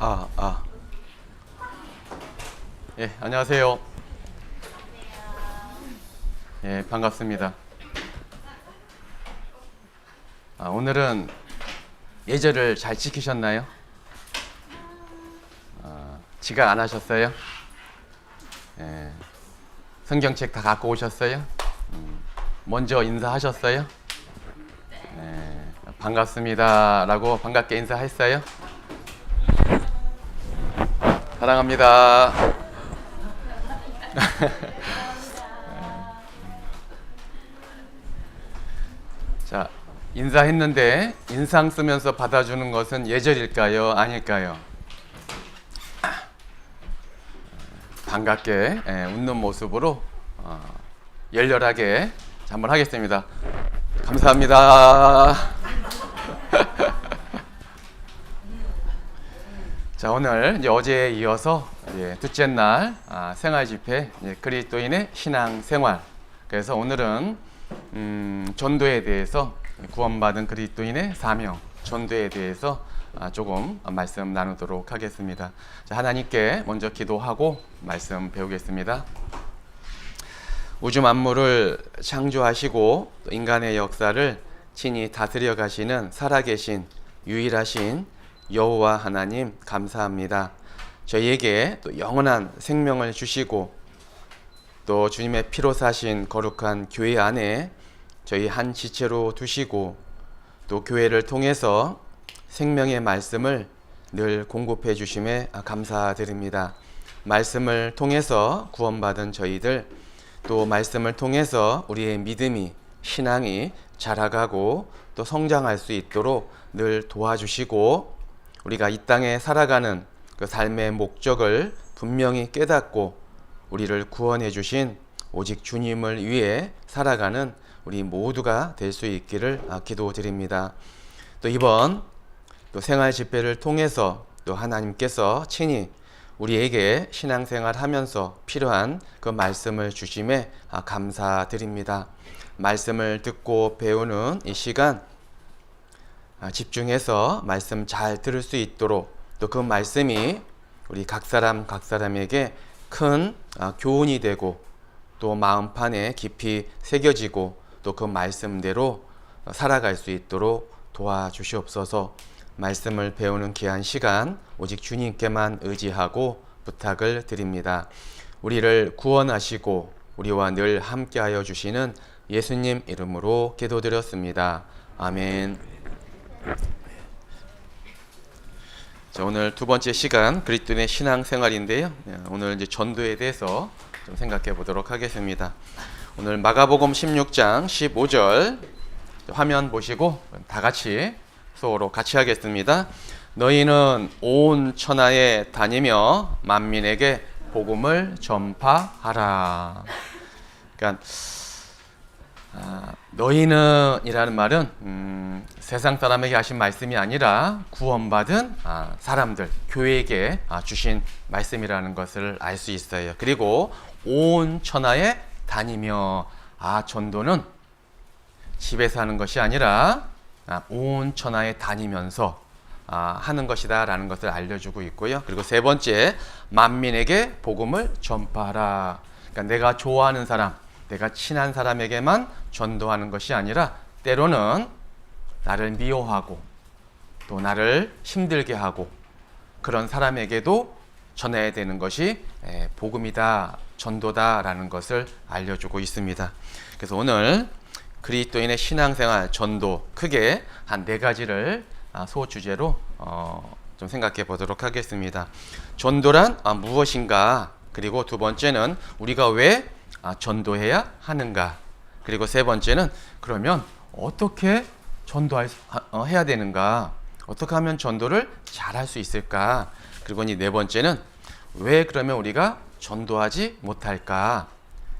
아, 아. 예, 안녕하세요. 예, 반갑습니다. 오늘은 예절을 잘 지키셨나요? 지각 안 하셨어요? 예, 성경책 다 갖고 오셨어요? 먼저 인사하셨어요? 예, 반갑습니다 라고 반갑게 인사했어요? 사랑합니다. 자, 인사했는데 인상 쓰면서 받아주는 것은 예절일까요? 아닐까요? 반갑게 웃는 모습으로 열렬하게 한번 하겠습니다. 감사합니다. 자, 오늘 이제 어제에 이어서 둘째 날 생활 집회 그리스도인의 신앙 생활. 그래서 오늘은 전도에 대해서 구원받은 그리스도인의 사명, 전도에 대해서 조금 말씀 나누도록 하겠습니다. 자, 하나님께 먼저 기도하고 말씀 배우겠습니다. 우주 만물을 창조하시고 인간의 역사를 친히 다스려 가시는 살아계신 유일하신 여호와 하나님 감사합니다. 저희에게 또 영원한 생명을 주시고 또 주님의 피로 사신 거룩한 교회 안에 저희 한 지체로 두시고 또 교회를 통해서 생명의 말씀을 늘 공급해 주심에 감사드립니다. 말씀을 통해서 구원받은 저희들 또 말씀을 통해서 우리의 믿음이 신앙이 자라가고 또 성장할 수 있도록 늘 도와주시고 우리가 이 땅에 살아가는 그 삶의 목적을 분명히 깨닫고 우리를 구원해 주신 오직 주님을 위해 살아가는 우리 모두가 될 수 있기를 기도드립니다. 또 이번 또 생활 집회를 통해서 또 하나님께서 친히 우리에게 신앙생활 하면서 필요한 그 말씀을 주심에 감사드립니다. 말씀을 듣고 배우는 이 시간 집중해서 말씀 잘 들을 수 있도록 또 그 말씀이 우리 각 사람에게 큰 교훈이 되고 또 마음판에 깊이 새겨지고 또 그 말씀대로 살아갈 수 있도록 도와주시옵소서. 말씀을 배우는 귀한 시간 오직 주님께만 의지하고 부탁을 드립니다. 우리를 구원하시고 우리와 늘 함께하여 주시는 예수님 이름으로 기도드렸습니다. 아멘. 자, 오늘 두 번째 시간 그리스도인의 신앙생활인데요. 오늘 이제 전도에 대해서 좀 생각해 보도록 하겠습니다. 오늘 마가복음 16장 15절 화면 보시고 다 같이 수어로 같이 하겠습니다. 너희는 온 천하에 다니며 만민에게 복음을 전파하라. 그러니까 너희는 이라는 말은 세상 사람에게 하신 말씀이 아니라 구원받은 사람들, 교회에게 주신 말씀이라는 것을 알 수 있어요. 그리고 온 천하에 다니며 전도는 집에서 하는 것이 아니라 온 천하에 다니면서 하는 것이다 라는 것을 알려주고 있고요. 그리고 세 번째, 만민에게 복음을 전파하라. 그러니까 내가 좋아하는 사람, 내가 친한 사람에게만 전도하는 것이 아니라 때로는 나를 미워하고 또 나를 힘들게 하고 그런 사람에게도 전해야 되는 것이 복음이다, 전도다 라는 것을 알려주고 있습니다. 그래서 오늘 그리스도인의 신앙생활, 전도 크게 한 네 가지를 소주제로 좀 생각해 보도록 하겠습니다. 전도란 무엇인가? 그리고 두 번째는 우리가 왜 전도해야 하는가? 그리고 세 번째는 그러면 어떻게 전도해야 되는가? 어떻게 하면 전도를 잘할 수 있을까? 그리고 이 네 번째는 왜 그러면 우리가 전도하지 못할까?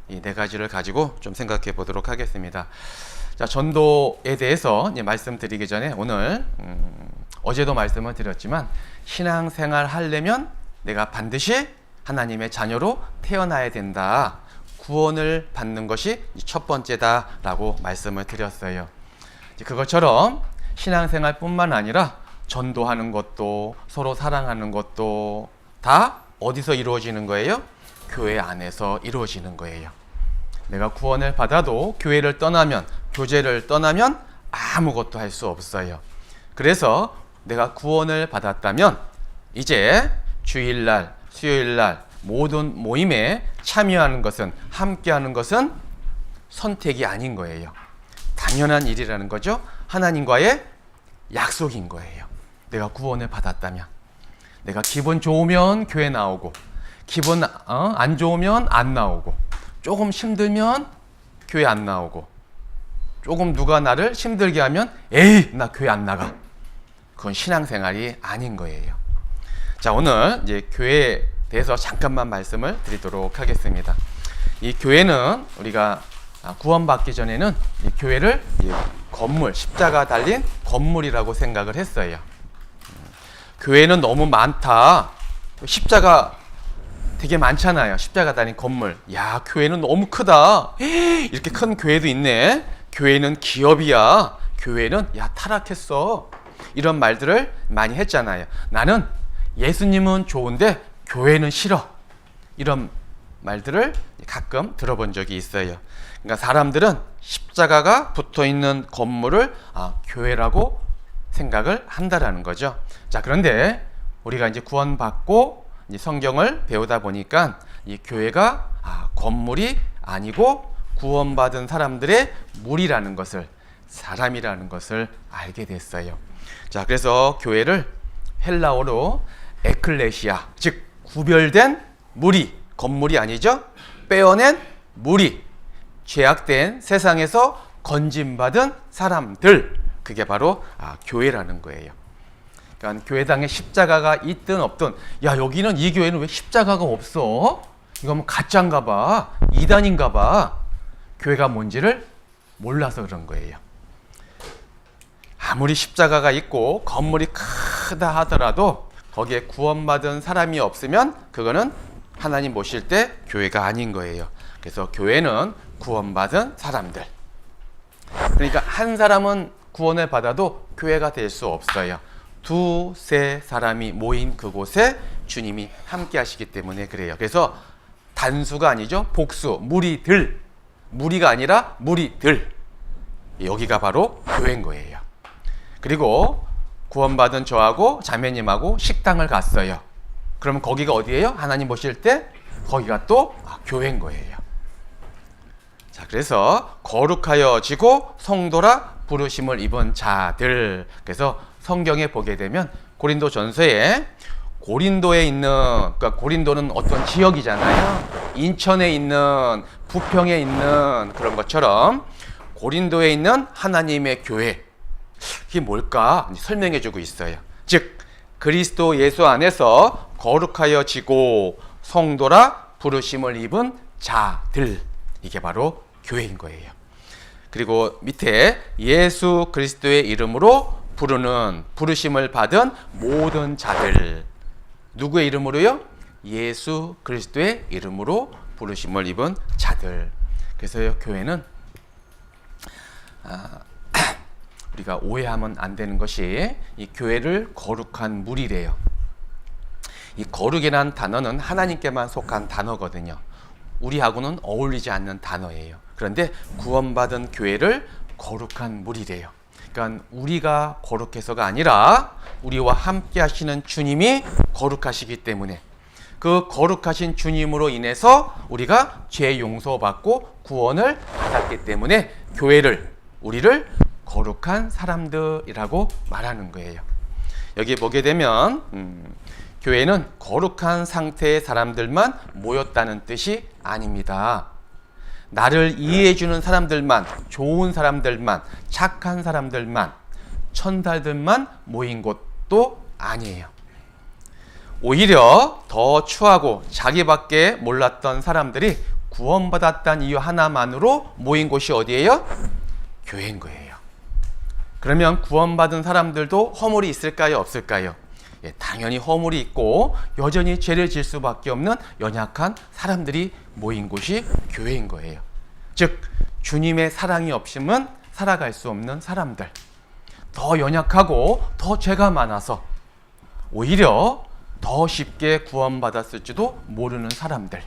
이 네 가지를 가지고 좀 생각해 보도록 하겠습니다. 자, 전도에 대해서 이제 말씀드리기 전에 오늘 어제도 말씀을 드렸지만 신앙생활 하려면 내가 반드시 하나님의 자녀로 태어나야 된다. 구원을 받는 것이 첫 번째다라고 말씀을 드렸어요. 그것처럼 신앙생활뿐만 아니라 전도하는 것도 서로 사랑하는 것도 다 어디서 이루어지는 거예요? 교회 안에서 이루어지는 거예요. 내가 구원을 받아도 교회를 떠나면, 교제를 떠나면 아무것도 할 수 없어요. 그래서 내가 구원을 받았다면 이제 주일날, 수요일날 모든 모임에 참여하는 것은, 함께하는 것은 선택이 아닌 거예요. 당연한 일이라는 거죠. 하나님과의 약속인 거예요. 내가 구원을 받았다면. 내가 기분 좋으면 교회 나오고, 기분 안 좋으면 안 나오고, 조금 힘들면 교회 안 나오고, 조금 누가 나를 힘들게 하면 에이, 나 교회 안 나가. 그건 신앙생활이 아닌 거예요. 자, 오늘 이제 교회에 대해서 잠깐만 말씀을 드리도록 하겠습니다. 이 교회는 우리가 구원받기 전에는 이 교회를 건물, 십자가 달린 건물이라고 생각을 했어요. 교회는 너무 많다. 십자가 되게 많잖아요. 십자가 달린 건물. 야, 교회는 너무 크다. 이렇게 큰 교회도 있네. 교회는 기업이야. 교회는 야, 타락했어. 이런 말들을 많이 했잖아요. 나는 예수님은 좋은데 교회는 싫어. 이런 말들을 가끔 들어본 적이 있어요. 그러니까 사람들은 십자가가 붙어 있는 건물을 교회라고 생각을 한다라는 거죠. 자, 그런데 우리가 이제 구원받고 이제 성경을 배우다 보니까 이 교회가 건물이 아니고 구원받은 사람들의 무리라는 것을, 사람이라는 것을 알게 됐어요. 자, 그래서 교회를 헬라어로 에클레시아, 즉 구별된 무리, 건물이 아니죠. 빼어낸 무리, 죄악된 세상에서 건진받은 사람들, 그게 바로 교회라는 거예요. 그러니까 교회당에 십자가가 있든 없든, 야, 여기는, 이 교회는 왜 십자가가 없어? 이거 뭐 가짜인가 봐, 이단인가 봐. 교회가 뭔지를 몰라서 그런 거예요. 아무리 십자가가 있고 건물이 크다 하더라도 거기에 구원받은 사람이 없으면 그거는 하나님 모실 때 교회가 아닌 거예요. 그래서 교회는 구원받은 사람들. 그러니까 한 사람은 구원을 받아도 교회가 될 수 없어요. 두세 사람이 모인 그곳에 주님이 함께 하시기 때문에 그래요. 그래서 단수가 아니죠. 복수, 무리들. 무리가 아니라 무리들. 여기가 바로 교회인 거예요. 그리고 구원받은 저하고 자매님하고 식당을 갔어요. 그러면 거기가 어디예요? 하나님 보실 때 거기가 또 교회인 거예요. 자, 그래서 거룩하여지고 성도라 부르심을 입은 자들. 그래서 성경에 보게 되면 고린도전서에 고린도에 있는, 그러니까 고린도는 어떤 지역이잖아요. 인천에 있는, 부평에 있는 그런 것처럼 고린도에 있는 하나님의 교회, 이게 뭘까 설명해 주고 있어요. 즉 그리스도 예수 안에서 거룩하여지고 성도라 부르심을 입은 자들, 이게 바로 교회인 거예요. 그리고 밑에 예수 그리스도의 이름으로 부르심을 받은 모든 자들. 누구의 이름으로요? 예수 그리스도의 이름으로 부르심을 입은 자들. 그래서 교회는 우리가 오해하면 안 되는 것이 이 교회를 거룩한 무리래요. 이 거룩이라는 단어는 하나님께만 속한 단어거든요. 우리하고는 어울리지 않는 단어예요. 그런데 구원받은 교회를 거룩한 무리래요. 그러니까 우리가 거룩해서가 아니라 우리와 함께 하시는 주님이 거룩하시기 때문에, 그 거룩하신 주님으로 인해서 우리가 죄 용서받고 구원을 받았기 때문에 우리를 거룩한 사람들이라고 말하는 거예요. 여기 보게 되면 교회는 거룩한 상태의 사람들만 모였다는 뜻이 아닙니다. 나를 이해해주는 사람들만, 좋은 사람들만, 착한 사람들만, 천사들만 모인 곳도 아니에요. 오히려 더 추하고 자기밖에 몰랐던 사람들이 구원받았다는 이유 하나만으로 모인 곳이 어디예요? 교회인 거예요. 그러면 구원받은 사람들도 허물이 있을까요? 없을까요? 예, 당연히 허물이 있고 여전히 죄를 질 수밖에 없는 연약한 사람들이 모인 곳이 교회인 거예요. 즉 주님의 사랑이 없으면 살아갈 수 없는 사람들, 더 연약하고 더 죄가 많아서 오히려 더 쉽게 구원받았을지도 모르는 사람들.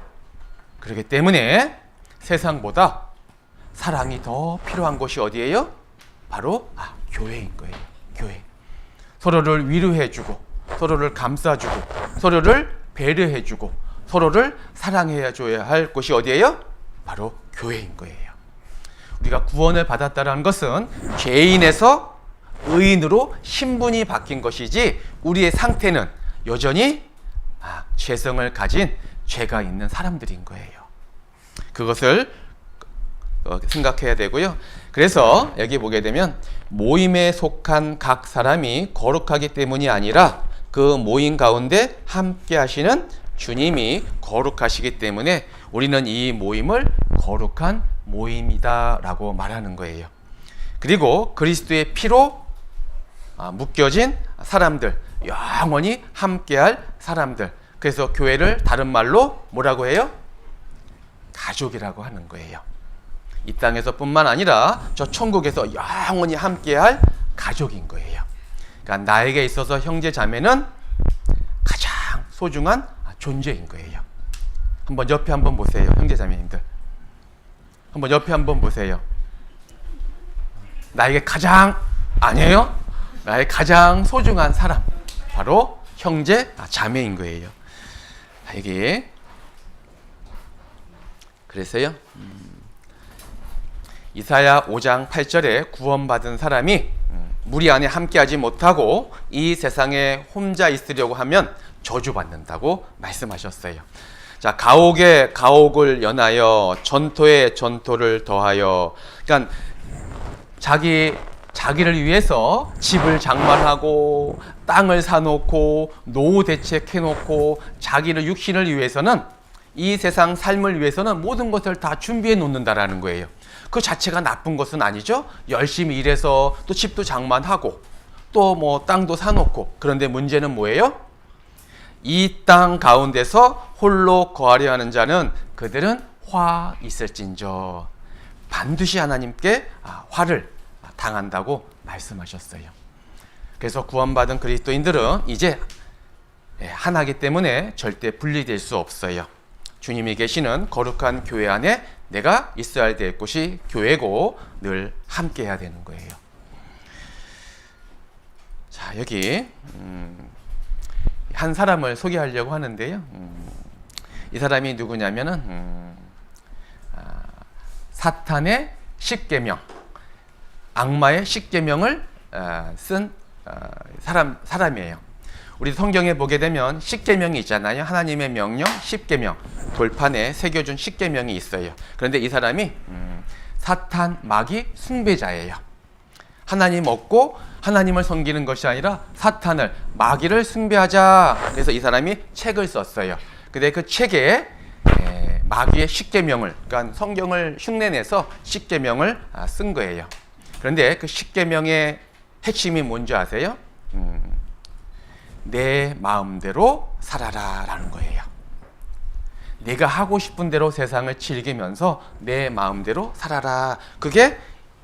그렇기 때문에 세상보다 사랑이 더 필요한 곳이 어디예요? 바로 교회인 거예요. 교회. 서로를 위로해주고 서로를 감싸주고 서로를 배려해주고 서로를 사랑해줘야 할 곳이 어디예요? 바로 교회인 거예요. 우리가 구원을 받았다는 것은 죄인에서 의인으로 신분이 바뀐 것이지 우리의 상태는 여전히 죄성을 가진 죄가 있는 사람들인 거예요. 그것을 생각해야 되고요. 그래서 여기 보게 되면 모임에 속한 각 사람이 거룩하기 때문이 아니라 그 모임 가운데 함께 하시는 주님이 거룩하시기 때문에 우리는 이 모임을 거룩한 모임이다 라고 말하는 거예요. 그리고 그리스도의 피로 묶여진 사람들, 영원히 함께할 사람들. 그래서 교회를 다른 말로 뭐라고 해요? 가족이라고 하는 거예요. 이 땅에서 뿐만 아니라 저 천국에서 영원히 함께할 가족인 거예요. 그러니까 나에게 있어서 형제 자매는 가장 소중한 존재인 거예요. 한번 옆에 한번 보세요. 형제 자매님들. 한번 옆에 한번 보세요. 나에게 가장 아니에요? 나의 가장 소중한 사람. 바로 형제 자매인 거예요. 이게 그래서요. 이사야 5장 8절에 구원받은 사람이 무리 안에 함께하지 못하고 이 세상에 혼자 있으려고 하면 저주받는다고 말씀하셨어요. 자, 가옥에 가옥을 연하여 전토에 전토를 더하여. 그러니까 자기를 위해서 집을 장만하고 땅을 사놓고 노후 대책해놓고 자기를 육신을 위해서는 이 세상 삶을 위해서는 모든 것을 다 준비해 놓는다라는 거예요. 그 자체가 나쁜 것은 아니죠. 열심히 일해서 또 집도 장만하고 또 뭐 땅도 사놓고. 그런데 문제는 뭐예요? 이 땅 가운데서 홀로 거하려 하는 자는 그들은 화 있을진저 반드시 하나님께 화를 당한다고 말씀하셨어요. 그래서 구원받은 그리스도인들은 이제 하나이기 때문에 절대 분리될 수 없어요. 주님이 계시는 거룩한 교회 안에 내가 있어야 될 곳이 교회고 늘 함께 해야 되는 거예요. 자, 여기 한 사람을 소개하려고 하는데요. 이 사람이 누구냐면은 사탄의 십계명, 악마의 십계명을 쓴 사람이에요. 우리 성경에 보게 되면 십계명이 있잖아요. 하나님의 명령, 십계명, 돌판에 새겨준 십계명이 있어요. 그런데 이 사람이 사탄, 마귀 숭배자예요. 하나님 없고 하나님을 섬기는 것이 아니라 사탄을, 마귀를 숭배하자. 그래서 이 사람이 책을 썼어요. 근데 그 책에 마귀의 십계명을, 그러니까 성경을 흉내내서 십계명을 쓴 거예요. 그런데 그 십계명의 핵심이 뭔지 아세요? 내 마음대로 살아라 라는 거예요. 내가 하고 싶은 대로 세상을 즐기면서 내 마음대로 살아라. 그게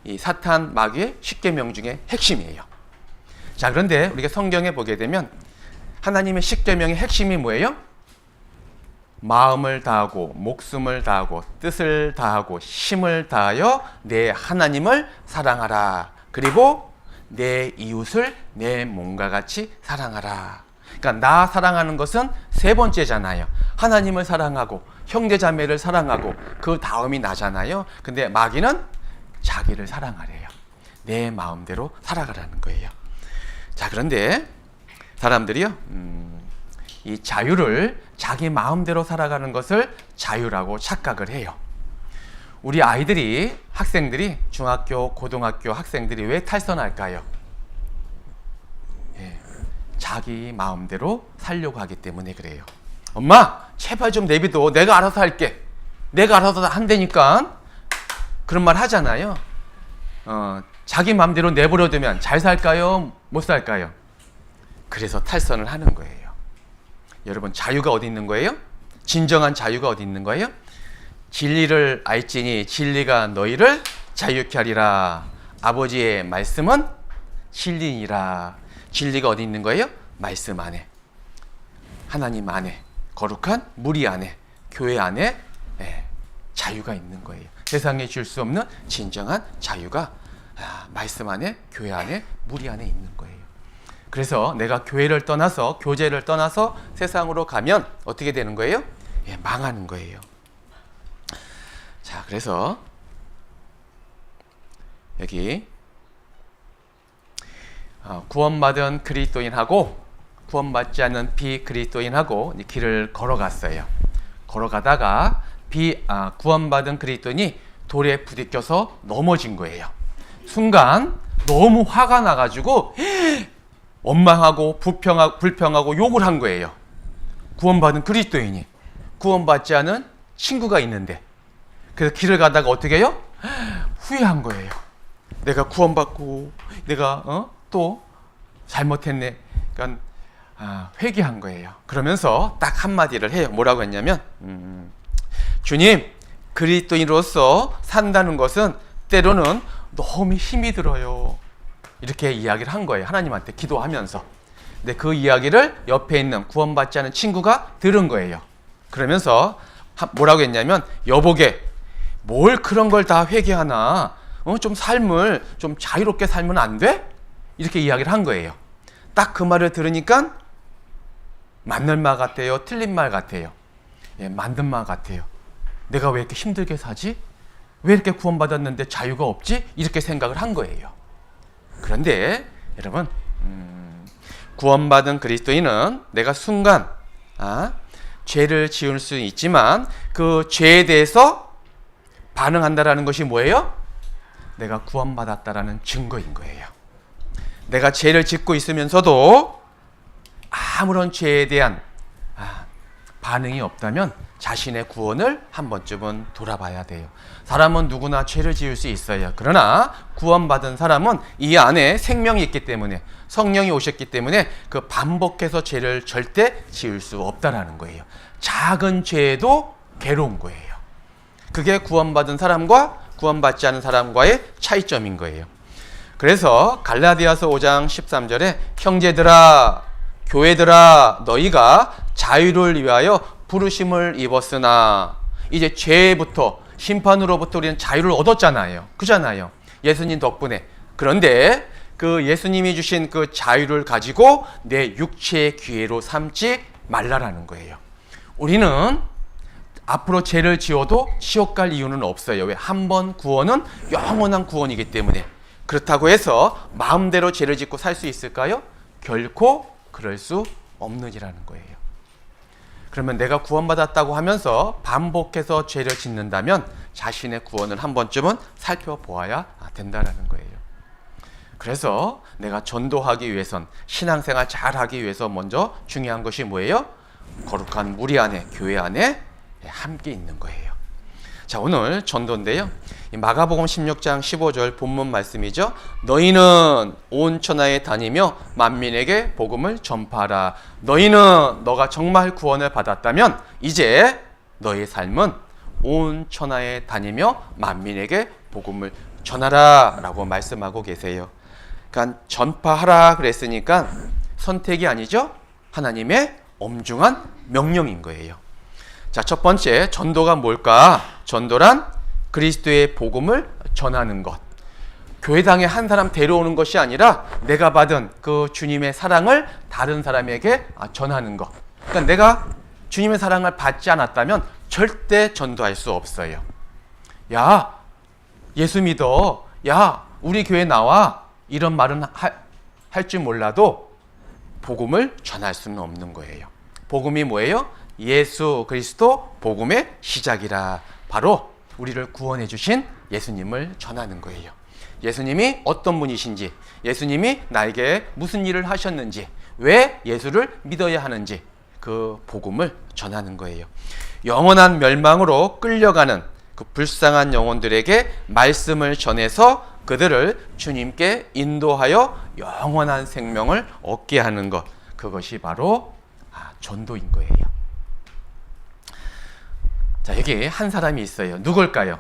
이 사탄 마귀의 십계명 중에 핵심이에요. 자, 그런데 우리가 성경에 보게 되면 하나님의 십계명의 핵심이 뭐예요? 마음을 다하고 목숨을 다하고 뜻을 다하고 힘을 다하여 내 하나님을 사랑하라. 그리고 내 이웃을 내 몸과 같이 사랑하라. 그러니까 나 사랑하는 것은 세 번째잖아요. 하나님을 사랑하고 형제 자매를 사랑하고 그 다음이 나잖아요. 근데 마귀는 자기를 사랑하래요. 내 마음대로 살아가라는 거예요. 자, 그런데 사람들이요, 이 자유를 자기 마음대로 살아가는 것을 자유라고 착각을 해요. 우리 아이들이, 학생들이, 중학교, 고등학교 학생들이 왜 탈선할까요? 자기 마음대로 살려고 하기 때문에 그래요. 엄마, 제발 좀 내비둬. 내가 알아서 할게. 내가 알아서 한다니까. 그런 말 하잖아요. 자기 마음대로 내버려두면 잘 살까요? 못 살까요? 그래서 탈선을 하는 거예요. 여러분, 자유가 어디 있는 거예요? 진정한 자유가 어디 있는 거예요? 진리를 알지니 진리가 너희를 자유케 하리라. 아버지의 말씀은 진리니라. 진리가 어디 있는 거예요? 말씀 안에, 하나님 안에, 거룩한 무리 안에, 교회 안에 자유가 있는 거예요. 세상에 줄 수 없는 진정한 자유가 말씀 안에, 교회 안에, 무리 안에 있는 거예요. 그래서 내가 교회를 떠나서, 교제를 떠나서 세상으로 가면 어떻게 되는 거예요? 망하는 거예요. 자, 그래서 여기 구원받은 그리스도인하고 구원받지 않는 비그리스도인하고 길을 걸어갔어요. 걸어가다가 구원받은 그리스도인이 돌에 부딪혀서 넘어진 거예요. 순간 너무 화가 나가지고 원망하고 불평하고 욕을 한 거예요. 구원받은 그리스도인이 구원받지 않은 친구가 있는데, 그래서 길을 가다가 어떻게 해요? 후회한 거예요. 내가 구원받고 내가 또 잘못했네. 그러니까 회개한 거예요. 그러면서 딱 한마디를 해요. 뭐라고 했냐면 주님, 그리스도인으로서 산다는 것은 때로는 너무 힘이 들어요. 이렇게 이야기를 한 거예요. 하나님한테 기도하면서. 근데 그 이야기를 옆에 있는 구원받지 않은 친구가 들은 거예요. 그러면서 뭐라고 했냐면, 여보게, 뭘 그런 걸 다 회개하나? 좀 삶을 좀 자유롭게 살면 안 돼? 이렇게 이야기를 한 거예요. 딱 그 말을 들으니까 맞는 말 같아요? 틀린 말 같아요? 맞는 말 같아요. 내가 왜 이렇게 힘들게 사지? 왜 이렇게 구원받았는데 자유가 없지? 이렇게 생각을 한 거예요. 그런데 여러분, 구원받은 그리스도인은 내가 순간 죄를 지을 수 있지만 그 죄에 대해서 반응한다라는 것이 뭐예요? 내가 구원받았다라는 증거인 거예요. 내가 죄를 짓고 있으면서도 아무런 죄에 대한 반응이 없다면 자신의 구원을 한 번쯤은 돌아봐야 돼요. 사람은 누구나 죄를 지을 수 있어요. 그러나 구원받은 사람은 이 안에 생명이 있기 때문에, 성령이 오셨기 때문에 그 반복해서 죄를 절대 지을 수 없다라는 거예요. 작은 죄에도 괴로운 거예요. 그게 구원받은 사람과 구원받지 않은 사람과의 차이점인 거예요. 그래서 갈라디아서 5장 13절에 형제들아, 교회들아, 너희가 자유를 위하여 부르심을 입었으나, 이제 죄부터, 심판으로부터 우리는 자유를 얻었잖아요. 그잖아요. 예수님 덕분에. 그런데 그 예수님이 주신 그 자유를 가지고 내 육체의 기회로 삼지 말라라는 거예요. 우리는 앞으로 죄를 지어도 지옥 갈 이유는 없어요. 왜? 한 번 구원은 영원한 구원이기 때문에. 그렇다고 해서 마음대로 죄를 짓고 살 수 있을까요? 결코 그럴 수 없느니라는 거예요. 그러면 내가 구원받았다고 하면서 반복해서 죄를 짓는다면 자신의 구원을 한 번쯤은 살펴보아야 된다는 거예요. 그래서 내가 전도하기 위해선, 신앙생활 잘하기 위해서 먼저 중요한 것이 뭐예요? 거룩한 무리 안에, 교회 안에 함께 있는 거예요. 자, 오늘 전도인데요. 마가복음 16장 15절 본문 말씀이죠. 너희는 온 천하에 다니며 만민에게 복음을 전파하라. 너가 정말 구원을 받았다면 이제 너의 삶은 온 천하에 다니며 만민에게 복음을 전하라 라고 말씀하고 계세요. 그러니까 전파하라 그랬으니까 선택이 아니죠. 하나님의 엄중한 명령인 거예요. 자, 첫 번째, 전도가 뭘까? 전도란 그리스도의 복음을 전하는 것. 교회당에 한 사람 데려오는 것이 아니라 내가 받은 그 주님의 사랑을 다른 사람에게 전하는 것. 그러니까 내가 주님의 사랑을 받지 않았다면 절대 전도할 수 없어요. 야, 예수 믿어. 야, 우리 교회 나와. 이런 말은 할 줄 몰라도 복음을 전할 수는 없는 거예요. 복음이 뭐예요? 예수 그리스도 복음의 시작이라. 바로 우리를 구원해 주신 예수님을 전하는 거예요. 예수님이 어떤 분이신지, 예수님이 나에게 무슨 일을 하셨는지, 왜 예수를 믿어야 하는지 그 복음을 전하는 거예요. 영원한 멸망으로 끌려가는 그 불쌍한 영혼들에게 말씀을 전해서 그들을 주님께 인도하여 영원한 생명을 얻게 하는 것, 그것이 바로 전도인 거예요. 자, 여기 한 사람이 있어요. 누굴까요?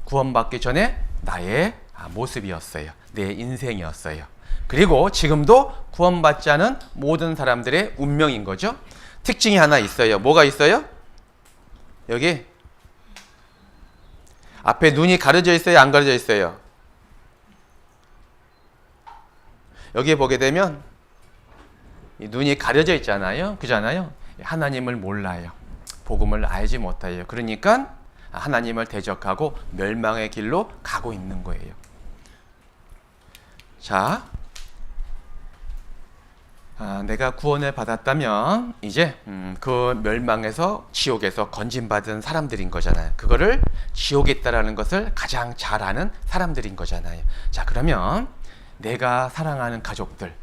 구원받기 전에 나의 모습이었어요. 내 인생이었어요. 그리고 지금도 구원받지 않은 모든 사람들의 운명인 거죠. 특징이 하나 있어요. 뭐가 있어요? 여기 앞에 눈이 가려져 있어요? 안 가려져 있어요? 여기 보게 되면 이 눈이 가려져 있잖아요. 그잖아요. 하나님을 몰라요. 복음을 알지 못해요. 그러니까 하나님을 대적하고 멸망의 길로 가고 있는 거예요. 자, 내가 구원을 받았다면 이제 그 멸망에서 지옥에서 건진받은 사람들인 거잖아요. 그거를 지옥에 있다라는 것을 가장 잘 아는 사람들인 거잖아요. 자, 그러면 내가 사랑하는 가족들,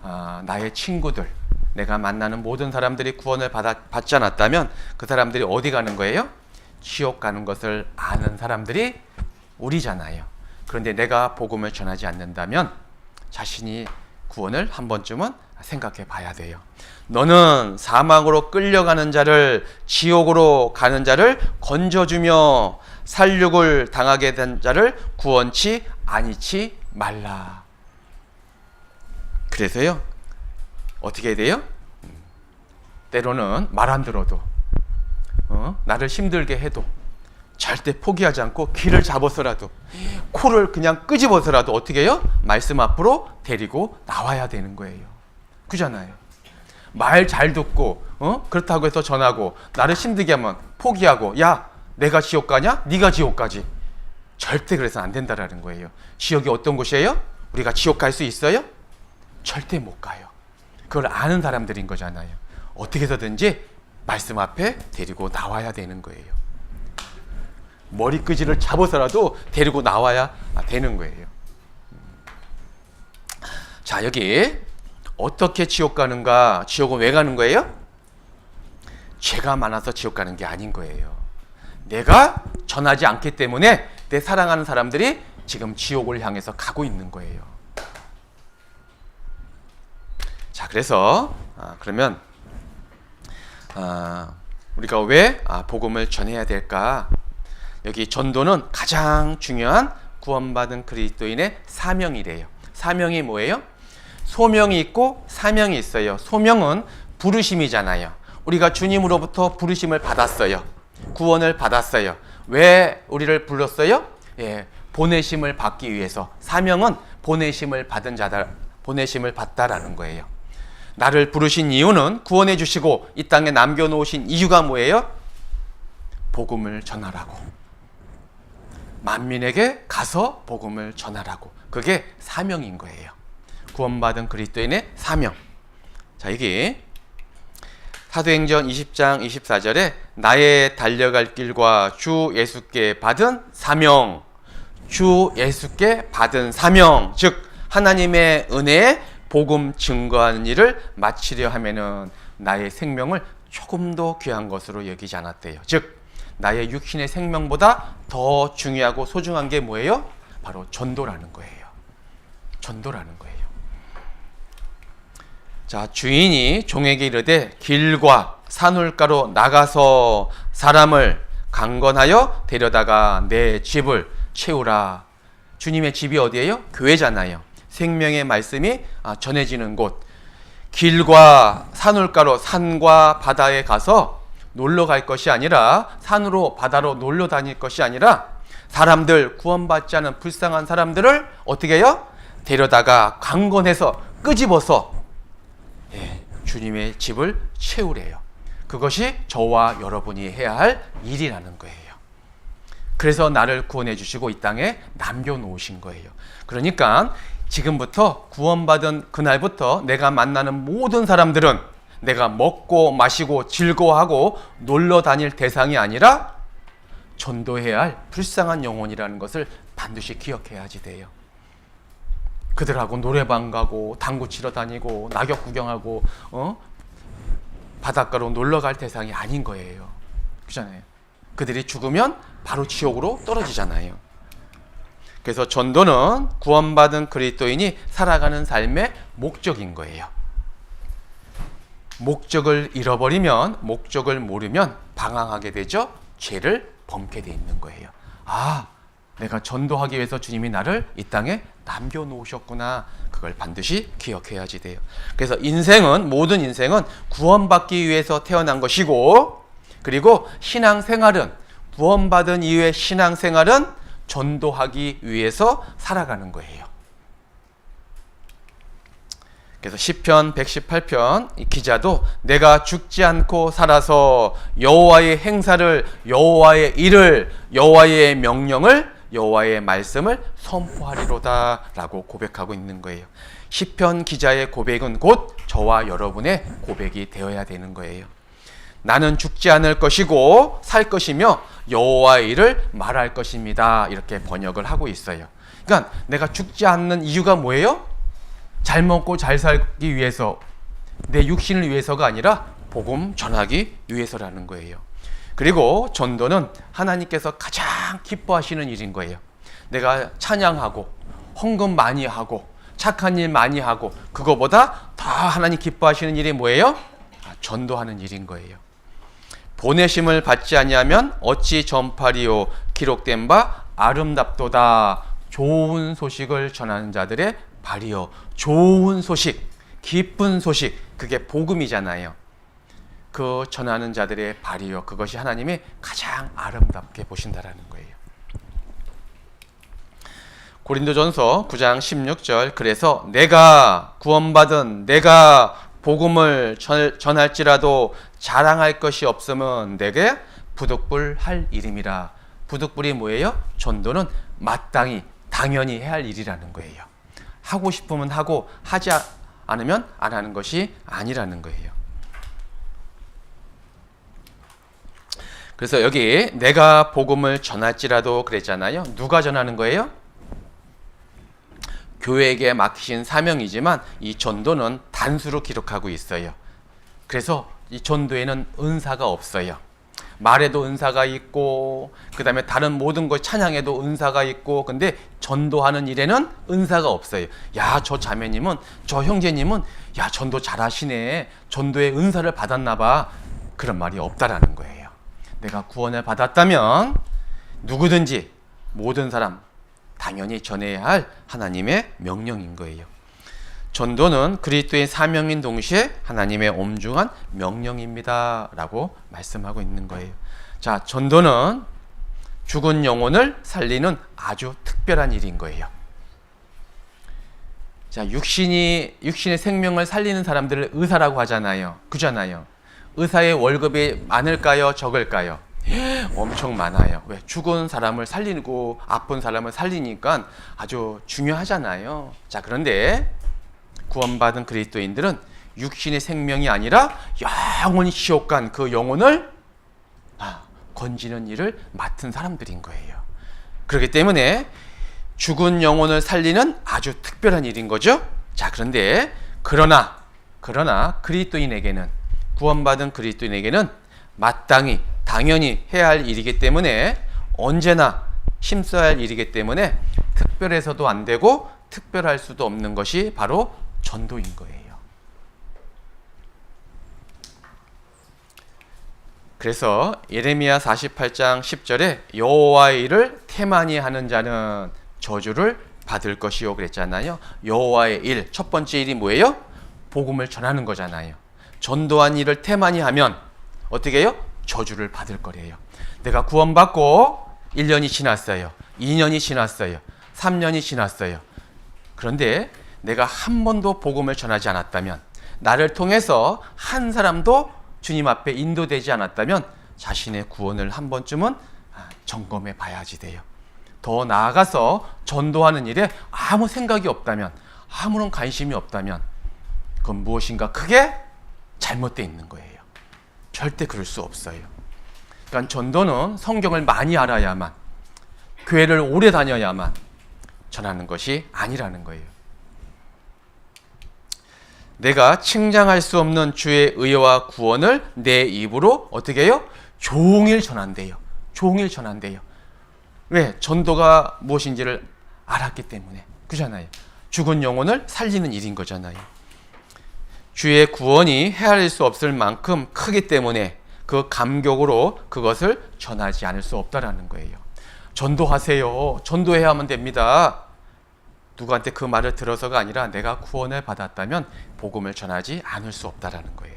나의 친구들, 내가 만나는 모든 사람들이 구원을 받지 않았다면 그 사람들이 어디 가는 거예요? 지옥 가는 것을 아는 사람들이 우리잖아요. 그런데 내가 복음을 전하지 않는다면 자신이 구원을 한 번쯤은 생각해 봐야 돼요. 너는 사망으로 끌려가는 자를, 지옥으로 가는 자를 건져주며 살육을 당하게 된 자를 구원치 아니치 말라. 그래서요, 어떻게 해야 돼요? 때로는 말 안 들어도, 나를 힘들게 해도 절대 포기하지 않고 귀를 잡아서라도, 코를 그냥 끄집어서라도 어떻게 해요? 말씀 앞으로 데리고 나와야 되는 거예요. 그잖아요. 말 잘 듣고 그렇다고 해서 전하고 나를 힘들게 하면 포기하고, 야 내가 지옥 가냐? 네가 지옥 가지. 절대 그래서 안 된다라는 거예요. 지옥이 어떤 곳이에요? 우리가 지옥 갈 수 있어요? 절대 못 가요. 그걸 아는 사람들인 거잖아요. 어떻게 해서든지 말씀 앞에 데리고 나와야 되는 거예요. 머리끄지를 잡아서라도 데리고 나와야 되는 거예요. 자, 여기 어떻게 지옥 가는가? 지옥은 왜 가는 거예요? 죄가 많아서 지옥 가는 게 아닌 거예요. 내가 전하지 않기 때문에 내 사랑하는 사람들이 지금 지옥을 향해서 가고 있는 거예요. 자, 그래서 그러면 우리가 왜 복음을 전해야 될까? 여기 전도는 가장 중요한 구원받은 그리스도인의 사명이래요. 사명이 뭐예요? 소명이 있고 사명이 있어요. 소명은 부르심이잖아요. 우리가 주님으로부터 부르심을 받았어요. 구원을 받았어요. 왜 우리를 불렀어요? 보내심을 받기 위해서. 사명은 보내심을 받은 자다, 보내심을 받다라는 거예요. 나를 부르신 이유는 구원해 주시고 이 땅에 남겨놓으신 이유가 뭐예요? 복음을 전하라고. 만민에게 가서 복음을 전하라고. 그게 사명인 거예요. 구원받은 그리스도인의 사명. 자, 여기 사도행전 20장 24절에 나의 달려갈 길과 주 예수께 받은 사명, 주 예수께 받은 사명, 즉 하나님의 은혜에 복음 증거하는 일을 마치려 하면은 나의 생명을 조금 더 귀한 것으로 여기지 않았대요. 즉 나의 육신의 생명보다 더 중요하고 소중한 게 뭐예요? 바로 전도라는 거예요. 전도라는 거예요. 자, 주인이 종에게 이르되 길과 산울가로 나가서 사람을 강건하여 데려다가 내 집을 채우라. 주님의 집이 어디예요? 교회잖아요. 생명의 말씀이 전해지는 곳. 길과 산울가로, 산과 바다에 가서 놀러 갈 것이 아니라, 산으로 바다로 놀러 다닐 것이 아니라 사람들, 구원받지 않은 불쌍한 사람들을 어떻게 해요? 데려다가 강건해서 끄집어서 주님의 집을 채우래요. 그것이 저와 여러분이 해야 할 일이라는 거예요. 그래서 나를 구원해 주시고 이 땅에 남겨놓으신 거예요. 그러니까 지금부터 구원받은 그날부터 내가 만나는 모든 사람들은 내가 먹고 마시고 즐거워하고 놀러 다닐 대상이 아니라 전도해야 할 불쌍한 영혼이라는 것을 반드시 기억해야지 돼요. 그들하고 노래방 가고 당구 치러 다니고 낙엽 구경하고 바닷가로 놀러 갈 대상이 아닌 거예요. 그렇잖아요. 그들이 죽으면 바로 지옥으로 떨어지잖아요. 그래서 전도는 구원받은 그리스도인이 살아가는 삶의 목적인 거예요. 목적을 잃어버리면, 목적을 모르면 방황하게 되죠. 죄를 범게 돼 있는 거예요. 아, 내가 전도하기 위해서 주님이 나를 이 땅에 남겨놓으셨구나. 그걸 반드시 기억해야지 돼요. 그래서 인생은, 모든 인생은 구원받기 위해서 태어난 것이고, 그리고 신앙생활은, 구원받은 이후의 신앙생활은 전도하기 위해서 살아가는 거예요. 그래서 시편 118편 이 기자도 내가 죽지 않고 살아서 여호와의 행사를, 여호와의 일을, 여호와의 명령을, 여호와의 말씀을 선포하리로다 라고 고백하고 있는 거예요. 시편 기자의 고백은 곧 저와 여러분의 고백이 되어야 되는 거예요. 나는 죽지 않을 것이고 살 것이며 여호와의 일을 말할 것입니다. 이렇게 번역을 하고 있어요. 그러니까 내가 죽지 않는 이유가 뭐예요? 잘 먹고 잘 살기 위해서, 내 육신을 위해서가 아니라 복음 전하기 위해서라는 거예요. 그리고 전도는 하나님께서 가장 기뻐하시는 일인 거예요. 내가 찬양하고 헌금 많이 하고 착한 일 많이 하고 그거보다 더 하나님 기뻐하시는 일이 뭐예요? 전도하는 일인 거예요. 보내심을 받지 아니하면 어찌 전파리요 기록된 바 아름답도다. 좋은 소식을 전하는 자들의 발이요. 좋은 소식, 기쁜 소식, 그게 복음이잖아요. 그 전하는 자들의 발이요. 그것이 하나님이 가장 아름답게 보신다라는 거예요. 고린도전서 9장 16절 그래서 내가 구원받은, 내가 복음을 전할지라도 자랑할 것이 없으면 내게 부득불 할 일임이라. 부득불이 뭐예요? 전도는 마땅히, 당연히 해야 할 일이라는 거예요. 하고 싶으면 하고 하지 않으면 안 하는 것이 아니라는 거예요. 그래서 여기 내가 복음을 전할지라도 그랬잖아요. 누가 전하는 거예요? 교회에게 맡기신 사명이지만 이 전도는 단수로 기록하고 있어요. 그래서 이 전도에는 은사가 없어요. 말에도 은사가 있고 그 다음에 다른 모든 것 찬양에도 은사가 있고, 근데 전도하는 일에는 은사가 없어요. 야, 저 자매님은, 저 형제님은 야, 전도 잘하시네, 전도의 은사를 받았나 봐, 그런 말이 없다라는 거예요. 내가 구원을 받았다면 누구든지 모든 사람 당연히 전해야 할 하나님의 명령인 거예요. 전도는 그리스도의 사명인 동시에 하나님의 엄중한 명령입니다 라고 말씀하고 있는 거예요. 자, 전도는 죽은 영혼을 살리는 아주 특별한 일인 거예요. 자, 육신의 생명을 살리는 사람들을 의사라고 하잖아요. 그잖아요. 의사의 월급이 많을까요? 적을까요? 엄청 많아요. 왜? 죽은 사람을 살리고 아픈 사람을 살리니까 아주 중요하잖아요. 자, 그런데 구원받은 그리스도인들은 육신의 생명이 아니라 영원히 지옥 간 그 영혼을 건지는 일을 맡은 사람들인 거예요. 그렇기 때문에 죽은 영혼을 살리는 아주 특별한 일인 거죠. 자, 그러나 그리스도인에게는, 구원받은 그리스도인에게는 마땅히 당연히 해야 할 일이기 때문에, 언제나 힘써야 할 일이기 때문에 특별해서도 안 되고 특별할 수도 없는 것이 바로 전도인 거예요. 그래서 예레미야 48장 10절에 여호와의 일을 태만히 하는 자는 저주를 받을 것이요 그랬잖아요. 여호와의 일, 첫 번째 일이 뭐예요? 복음을 전하는 거잖아요. 전도한 일을 태만히 하면 어떻게 해요? 저주를 받을 거래요. 내가 구원받고 1년이 지났어요. 2년이 지났어요. 3년이 지났어요. 그런데 내가 한 번도 복음을 전하지 않았다면, 나를 통해서 한 사람도 주님 앞에 인도되지 않았다면 자신의 구원을 한 번쯤은 점검해 봐야지 돼요. 더 나아가서 전도하는 일에 아무 생각이 없다면, 아무런 관심이 없다면 그건 무엇인가 크게 잘못되어 있는 거예요. 절대 그럴 수 없어요. 그러니까 전도는 성경을 많이 알아야만, 교회를 오래 다녀야만 전하는 것이 아니라는 거예요. 내가 칭찬할 수 없는 주의 의와 구원을 내 입으로 어떻게 해요? 종일 전한대요. 종일 전한대요. 왜? 전도가 무엇인지를 알았기 때문에. 그잖아요. 죽은 영혼을 살리는 일인 거잖아요. 주의 구원이 헤아릴 수 없을 만큼 크기 때문에 그 감격으로 그것을 전하지 않을 수 없다라는 거예요. 전도하세요. 전도해야만 됩니다. 누구한테 그 말을 들어서가 아니라 내가 구원을 받았다면 복음을 전하지 않을 수 없다라는 거예요.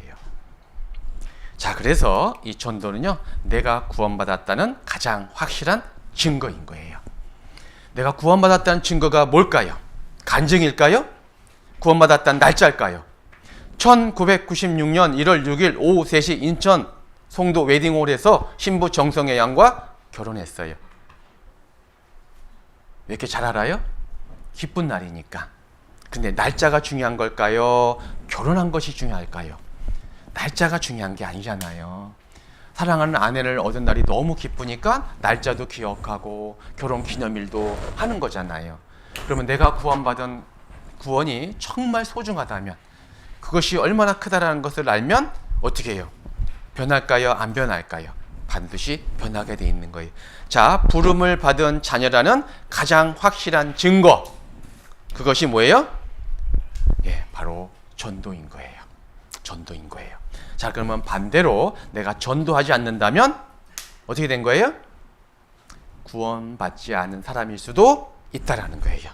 자, 그래서 이 전도는요, 내가 구원받았다는 가장 확실한 증거인 거예요. 내가 구원받았다는 증거가 뭘까요? 간증일까요? 구원받았다는 날짜일까요? 1996년 1월 6일 오후 3시 인천 송도 웨딩홀에서 신부 정성애 양과 결혼했어요. 왜 이렇게 잘 알아요? 기쁜 날이니까. 근데 날짜가 중요한 걸까요? 결혼한 것이 중요할까요? 날짜가 중요한 게 아니잖아요. 사랑하는 아내를 얻은 날이 너무 기쁘니까 날짜도 기억하고 결혼 기념일도 하는 거잖아요. 그러면 내가 구원받은 구원이 정말 소중하다면, 그것이 얼마나 크다라는 것을 알면 어떻게 해요? 변할까요? 안 변할까요? 반드시 변하게 돼 있는 거예요. 자, 부름을 받은 자녀라는 가장 확실한 증거, 그것이 뭐예요? 예, 바로 전도인 거예요. 전도인 거예요. 자, 그러면 반대로 내가 전도하지 않는다면 어떻게 된 거예요? 구원받지 않은 사람일 수도 있다라는 거예요.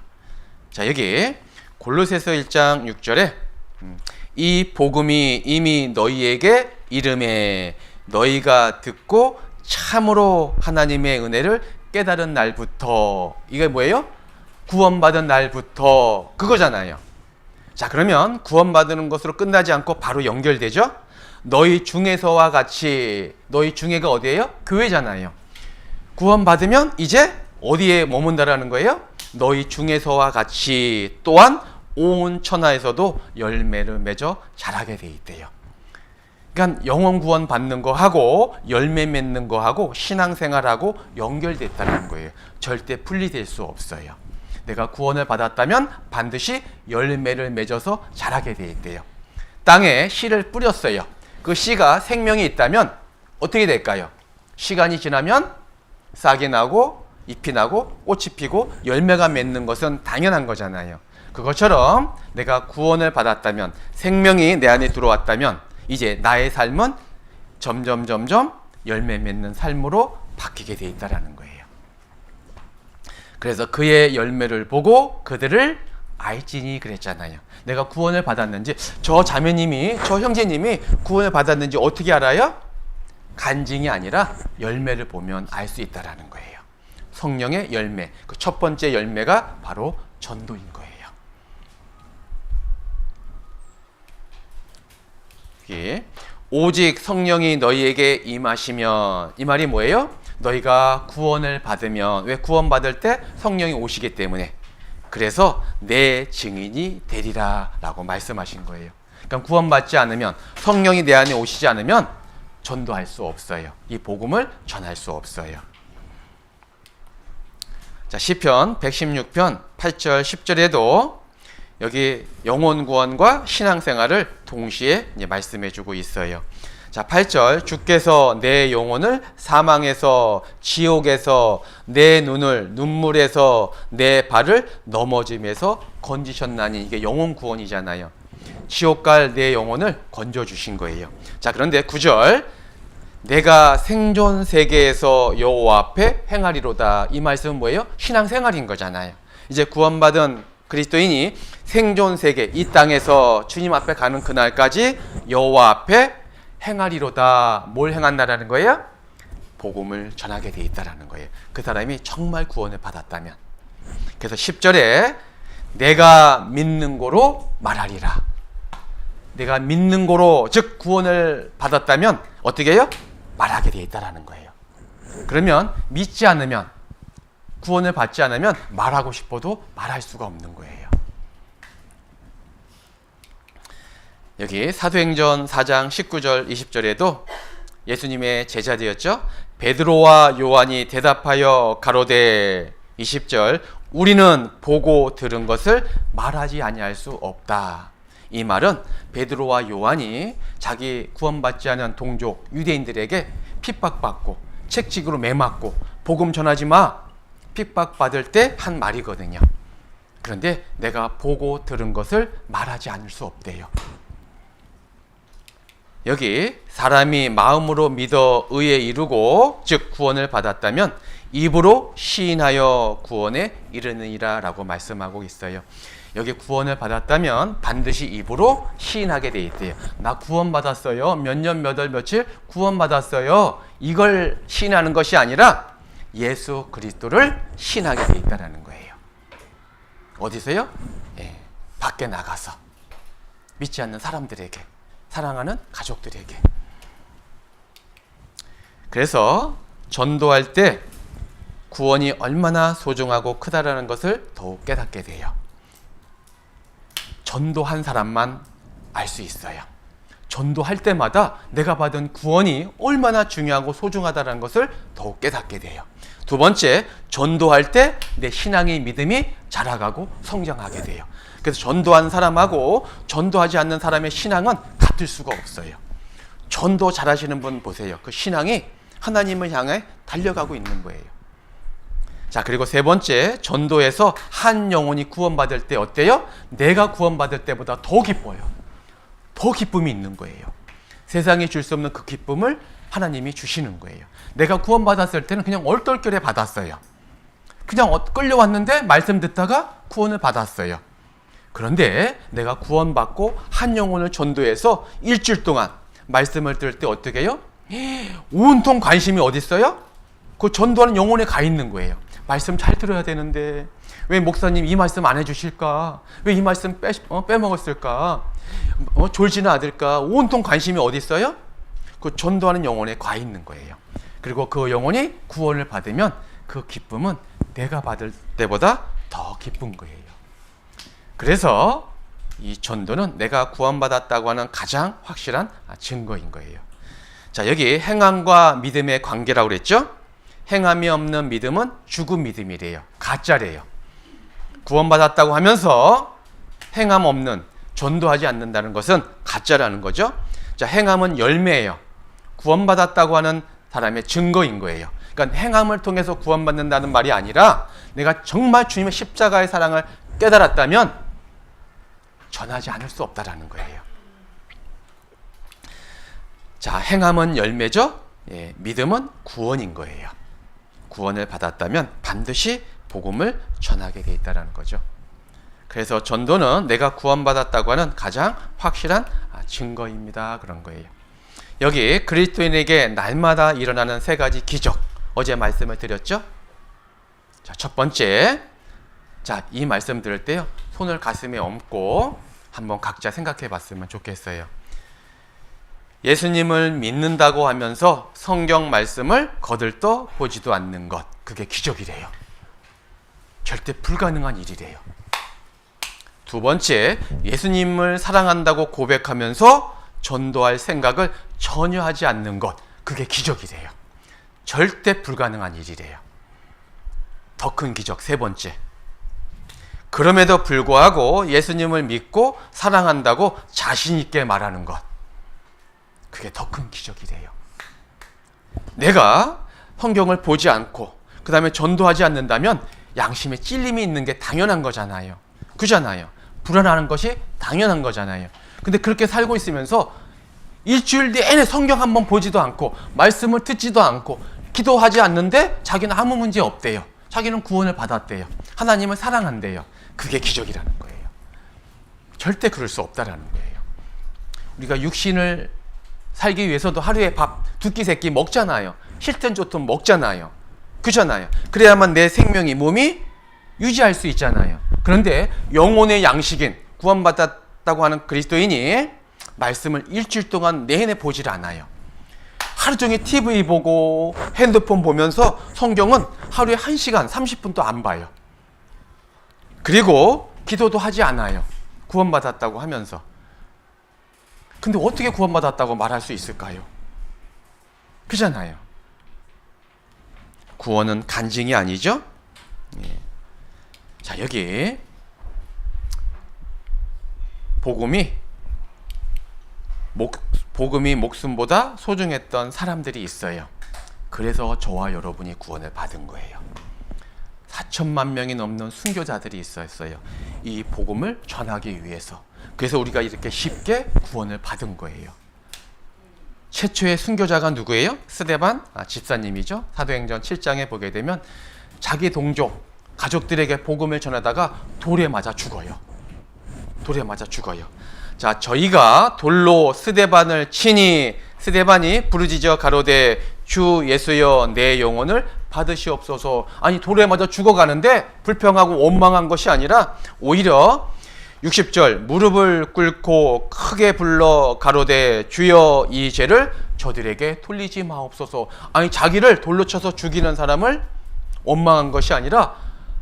자, 여기 골로새서 1장 6절에 이 복음이 이미 너희에게 이름에 너희가 듣고 참으로 하나님의 은혜를 깨달은 날부터, 이게 뭐예요? 구원받은 날부터, 그거잖아요. 자, 그러면 구원받는 것으로 끝나지 않고 바로 연결되죠? 너희 중에서와 같이, 너희 중에가 어디예요? 교회잖아요. 구원받으면 이제 어디에 머문다라는 거예요? 너희 중에서와 같이 또한 온 천하에서도 열매를 맺어 자라게 돼 있대요. 그러니까 영혼 구원 받는 거 하고 열매 맺는 거 하고 신앙생활하고 연결됐다는 거예요. 절대 분리될 수 없어요. 내가 구원을 받았다면 반드시 열매를 맺어서 자라게 돼 있대요. 땅에 씨를 뿌렸어요. 그 씨가 생명이 있다면 어떻게 될까요? 시간이 지나면 싹이 나고 잎이 나고 꽃이 피고 열매가 맺는 것은 당연한 거잖아요. 그것처럼 내가 구원을 받았다면, 생명이 내 안에 들어왔다면 이제 나의 삶은 점점 열매 맺는 삶으로 바뀌게 돼 있다라는 거예요. 그래서 그의 열매를 보고 그들을 알지니 그랬잖아요. 내가 구원을 받았는지, 저 자매님이, 저 형제님이 구원을 받았는지 어떻게 알아요? 간증이 아니라 열매를 보면 알 수 있다라는 거예요. 성령의 열매, 그 첫 번째 열매가 바로 전도인 거예요. 예. 오직 성령이 너희에게 임하시면, 이 말이 뭐예요? 너희가 구원을 받으면, 왜 구원받을 때 성령이 오시기 때문에, 그래서 내 증인이 되리라 라고 말씀하신 거예요. 그러니까 구원받지 않으면, 성령이 내 안에 오시지 않으면 전도할 수 없어요. 이 복음을 전할 수 없어요. 자, 시편 116편 8절 10절에도 여기 영혼 구원과 신앙생활을 동시에 말씀해 주고 있어요. 자, 8절, 주께서 내 영혼을 사망에서, 지옥에서, 내 눈을 눈물에서, 내 발을 넘어짐에서 건지셨나니, 이게 영혼 구원이잖아요. 지옥 갈 내 영혼을 건져주신 거예요. 자, 그런데 9절, 내가 생존 세계에서 여호와 앞에 행하리로다. 이 말씀은 뭐예요? 신앙생활인 거잖아요. 이제 구원받은 그리스도인이 생존 세계, 이 땅에서 주님 앞에 가는 그날까지 여호와 앞에 행하리로다. 뭘 행한다라는 거예요? 복음을 전하게 돼 있다라는 거예요. 그 사람이 정말 구원을 받았다면. 그래서 10절에 내가 믿는 고로 말하리라. 내가 믿는 고로, 즉 구원을 받았다면 어떻게 해요? 말하게 돼 있다라는 거예요. 그러면 믿지 않으면, 구원을 받지 않으면 말하고 싶어도 말할 수가 없는 거예요. 여기 사도행전 4장 19절 20절에도 예수님의 제자되었죠. 베드로와 요한이 대답하여 가로되, 20절, 우리는 보고 들은 것을 말하지 아니할 수 없다. 이 말은 베드로와 요한이 자기 구원받지 않은 동족 유대인들에게 핍박받고 책직으로 매맞고 복음 전하지 마, 핍박받을 때 한 말이거든요. 그런데 내가 보고 들은 것을 말하지 않을 수 없대요. 여기 사람이 마음으로 믿어 의에 이르고, 즉 구원을 받았다면 입으로 시인하여 구원에 이르느니라 라고 말씀하고 있어요. 여기 구원을 받았다면 반드시 입으로 시인하게 돼 있대요. 나 구원받았어요. 몇 년, 몇 월, 며칠 구원받았어요. 이걸 시인하는 것이 아니라 예수 그리스도를 시인하게 돼 있다는 거예요. 어디서요? 예, 밖에 나가서 믿지 않는 사람들에게, 사랑하는 가족들에게. 그래서 전도할 때 구원이 얼마나 소중하고 크다라는 것을 더욱 깨닫게 돼요. 전도한 사람만 알 수 있어요. 전도할 때마다 내가 받은 구원이 얼마나 중요하고 소중하다는 것을 더욱 깨닫게 돼요. 두 번째, 전도할 때 내 신앙의 믿음이 자라가고 성장하게 돼요. 그래서 전도한 사람하고 전도하지 않는 사람의 신앙은 같을 수가 없어요. 전도 잘하시는 분 보세요. 그 신앙이 하나님을 향해 달려가고 있는 거예요. 자, 그리고 세 번째, 전도에서 한 영혼이 구원받을 때 어때요? 내가 구원받을 때보다 더 기뻐요. 더 기쁨이 있는 거예요. 세상이 줄 수 없는 그 기쁨을 하나님이 주시는 거예요. 내가 구원받았을 때는 그냥 얼떨결에 받았어요. 그냥 끌려왔는데 말씀 듣다가 구원을 받았어요. 그런데 내가 구원받고 한 영혼을 전도해서 일주일 동안 말씀을 들을 때 어떻게 해요? 온통 관심이 어디 있어요? 그 전도하는 영혼에 가 있는 거예요. 말씀 잘 들어야 되는데 왜 목사님 이 말씀 안 해주실까? 왜 이 말씀 빼먹었을까? 졸지는 않을까? 온통 관심이 어디 있어요? 그 전도하는 영혼에 가 있는 거예요. 그리고 그 영혼이 구원을 받으면 그 기쁨은 내가 받을 때보다 더 기쁜 거예요. 그래서 이 전도는 내가 구원받았다고 하는 가장 확실한 증거인 거예요. 자, 여기 행함과 믿음의 관계라고 그랬죠? 행함이 없는 믿음은 죽은 믿음이래요. 가짜래요. 구원받았다고 하면서 행함 없는, 전도하지 않는다는 것은 가짜라는 거죠. 자, 행함은 열매예요. 구원받았다고 하는 사람의 증거인 거예요. 그러니까 행함을 통해서 구원받는다는 말이 아니라 내가 정말 주님의 십자가의 사랑을 깨달았다면 전하지 않을 수 없다라는 거예요. 자, 행함은 열매죠. 예, 믿음은 구원인 거예요. 구원을 받았다면 반드시 복음을 전하게 돼 있다는 거죠. 그래서 전도는 내가 구원받았다고 하는 가장 확실한 증거입니다. 그런 거예요. 여기 그리스도인에게 날마다 일어나는 세 가지 기적, 어제 말씀을 드렸죠. 자, 첫 번째, 자, 이 말씀 들을 때요, 손을 가슴에 얹고 한번 각자 생각해 봤으면 좋겠어요. 예수님을 믿는다고 하면서 성경 말씀을 거들떠 보지도 않는 것, 그게 기적이래요. 절대 불가능한 일이래요. 두 번째, 예수님을 사랑한다고 고백하면서 전도할 생각을 전혀 하지 않는 것, 그게 기적이래요. 절대 불가능한 일이래요. 더 큰 기적, 세 번째, 그럼에도 불구하고 예수님을 믿고 사랑한다고 자신 있게 말하는 것, 그게 더 큰 기적이래요. 내가 성경을 보지 않고 그 다음에 전도하지 않는다면 양심에 찔림이 있는 게 당연한 거잖아요. 그잖아요. 불안한 것이 당연한 거잖아요. 근데 그렇게 살고 있으면서 일주일 내내 성경 한번 보지도 않고 말씀을 듣지도 않고 기도하지 않는데 자기는 아무 문제 없대요. 자기는 구원을 받았대요. 하나님을 사랑한대요. 그게 기적이라는 거예요. 절대 그럴 수 없다라는 거예요. 우리가 육신을 살기 위해서도 하루에 밥 두 끼 세 끼 먹잖아요. 싫든 좋든 먹잖아요. 그잖아요. 그래야만 내 생명이, 몸이 유지할 수 있잖아요. 그런데 영혼의 양식인 구원받았다고 하는 그리스도인이 말씀을 일주일 동안 내내 보질 않아요. 하루 종일 TV 보고 핸드폰 보면서 성경은 하루에 1시간 30분도 안 봐요. 그리고 기도도 하지 않아요. 구원받았다고 하면서. 근데 어떻게 구원받았다고 말할 수 있을까요? 그잖아요. 구원은 간증이 아니죠? 예. 자, 여기 복음이 목숨보다 소중했던 사람들이 있어요. 그래서 저와 여러분이 구원을 받은 거예요. 4천만 명이 넘는 순교자들이 있었어요. 이 복음을 전하기 위해서. 그래서 우리가 이렇게 쉽게 구원을 받은 거예요. 최초의 순교자가 누구예요? 스데반 집사님이죠. 사도행전 7장에 보게 되면 자기 동족 가족들에게 복음을 전하다가 돌에 맞아 죽어요. 돌에 맞아 죽어요. 자, 저희가 돌로 스데반을 치니 스데반이 부르짖어 가로되 주 예수여 내 영혼을 받으시옵소서. 아니, 돌에 맞아 죽어가는데 불평하고 원망한 것이 아니라 오히려 60절 무릎을 꿇고 크게 불러 가로되 주여 이 죄를 저들에게 돌리지 마옵소서. 아니, 자기를 돌로 쳐서 죽이는 사람을 원망한 것이 아니라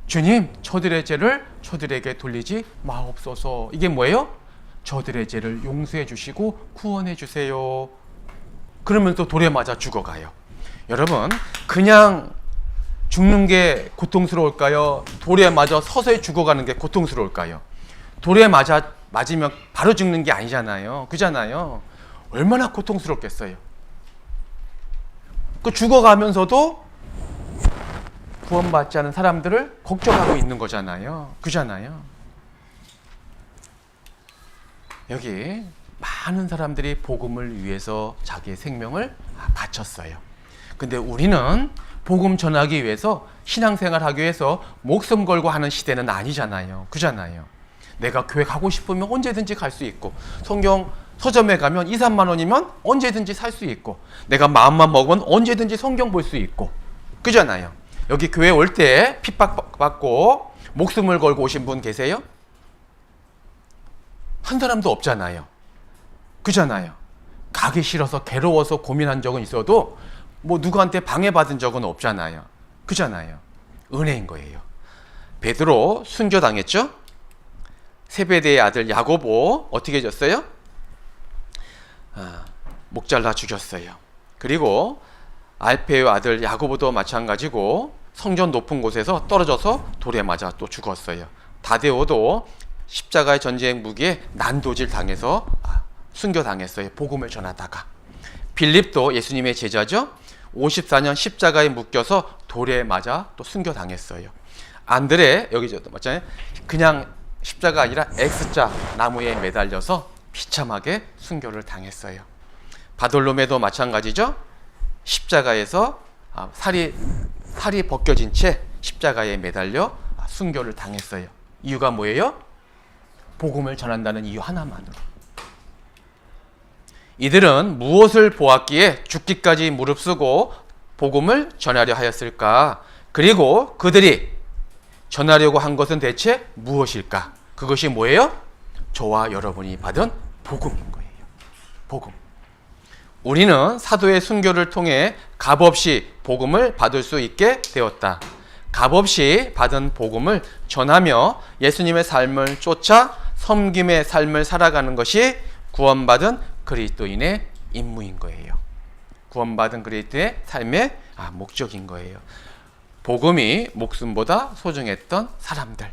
주님, 저들의 죄를 저들에게 돌리지 마옵소서. 이게 뭐예요? 저들의 죄를 용서해 주시고 구원해 주세요. 그러면 또 돌에 맞아 죽어가요. 여러분, 그냥 죽는 게 고통스러울까요? 돌에 맞아 서서히 죽어가는 게 고통스러울까요? 돌에 맞으면 바로 죽는 게 아니잖아요. 그잖아요. 얼마나 고통스럽겠어요. 그 죽어가면서도 구원받지 않은 사람들을 걱정하고 있는 거잖아요. 그잖아요. 여기 많은 사람들이 복음을 위해서 자기의 생명을 바쳤어요. 근데 우리는 복음 전하기 위해서 신앙생활 하기 위해서 목숨 걸고 하는 시대는 아니잖아요. 그잖아요. 내가 교회 가고 싶으면 언제든지 갈 수 있고, 성경 서점에 가면 2, 3만 원이면 언제든지 살 수 있고, 내가 마음만 먹으면 언제든지 성경 볼 수 있고, 그잖아요. 여기 교회 올 때 핍박받고 목숨을 걸고 오신 분 계세요? 한 사람도 없잖아요. 그잖아요. 가기 싫어서 괴로워서 고민한 적은 있어도 뭐 누구한테 방해받은 적은 없잖아요. 그잖아요. 은혜인 거예요. 베드로 순교당했죠? 세베대의 아들 야고보 어떻게 해줬어요? 목 잘라 죽였어요. 그리고 알페의 아들 야고보도 마찬가지고 성전 높은 곳에서 떨어져서 돌에 맞아 또 죽었어요. 다데오도 십자가의 전쟁 무기에 난도질 당해서 순교당했어요. 복음을 전하다가. 빌립도 예수님의 제자죠. 54년 십자가에 묶여서 돌에 맞아 또 순교당했어요. 안드레 여기죠, 맞잖아요. 그냥 십자가 아니라 X자 나무에 매달려서 비참하게 순교를 당했어요. 바돌로메도 마찬가지죠. 십자가에서 살이 벗겨진 채 십자가에 매달려 순교를 당했어요. 이유가 뭐예요? 복음을 전한다는 이유 하나만으로. 이들은 무엇을 보았기에 죽기까지 무릅쓰고 복음을 전하려 하였을까? 그리고 그들이 전하려고 한 것은 대체 무엇일까? 그것이 뭐예요? 저와 여러분이 받은 복음인 거예요. 복음. 우리는 사도의 순교를 통해 값없이 복음을 받을 수 있게 되었다. 값없이 받은 복음을 전하며 예수님의 삶을 쫓아 섬김의 삶을 살아가는 것이 구원받은 그리스도인의 임무인 거예요. 구원받은 그리스도의 삶의 목적인 거예요. 복음이 목숨보다 소중했던 사람들.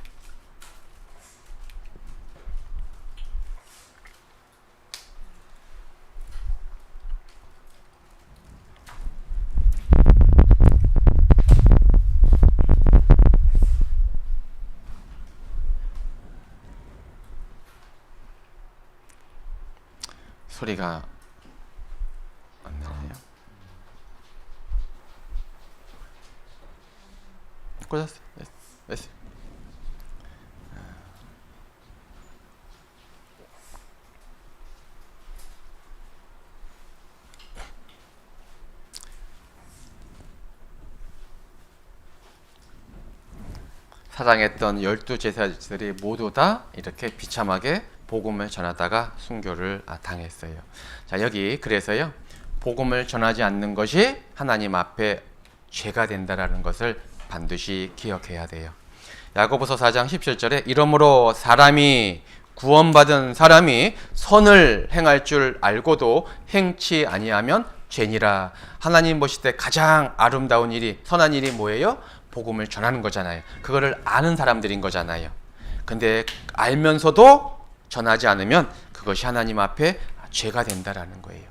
소리가 안 나네요. 꽂았어요. 됐어요. 사랑했던 12제자들이 모두 다 이렇게 비참하게 복음을 전하다가 순교를 당했어요. 자, 여기 그래서요, 복음을 전하지 않는 것이 하나님 앞에 죄가 된다라는 것을 반드시 기억해야 돼요. 야고보서 4장 17절에 이러므로 사람이 구원받은 사람이 선을 행할 줄 알고도 행치 아니하면 죄니라. 하나님 보실 때 가장 아름다운 일이, 선한 일이 뭐예요? 복음을 전하는 거잖아요. 그거를 아는 사람들인 거잖아요. 근데 알면서도 전하지 않으면 그것이 하나님 앞에 죄가 된다라는 거예요.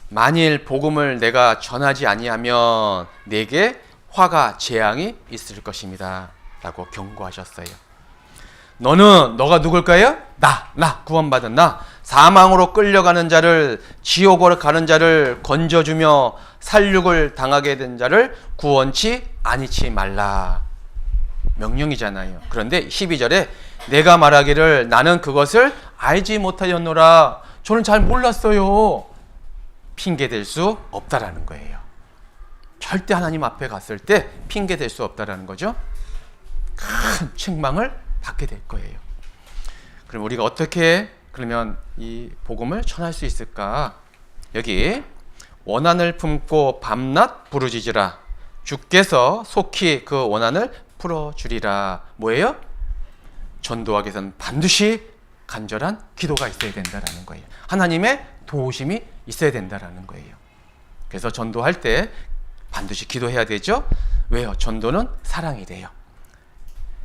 만일 복음을 내가 전하지 아니하면 내게 화가 재앙이 있을 것입니다 라고 경고하셨어요. 너가 누굴까요? 나 구원받은 나, 사망으로 끌려가는 자를, 지옥으로 가는 자를 건져주며 살육을 당하게 된 자를 구원치 아니치 말라. 명령이잖아요. 그런데 12절에 내가 말하기를 나는 그것을 알지 못하였노라. 저는 잘 몰랐어요. 핑계댈 수 없다라는 거예요. 절대 하나님 앞에 갔을 때 핑계댈 수 없다라는 거죠. 큰 책망을 받게 될 거예요. 그럼 우리가 어떻게 그러면 이 복음을 전할 수 있을까? 여기 원한을 품고 밤낮 부르짖으라. 주께서 속히 그 원한을 풀어주리라. 뭐예요? 전도하기 위해서는 반드시 간절한 기도가 있어야 된다라는 거예요. 하나님의 도우심이 있어야 된다라는 거예요. 그래서 전도할 때 반드시 기도해야 되죠. 왜요? 전도는 사랑이래요.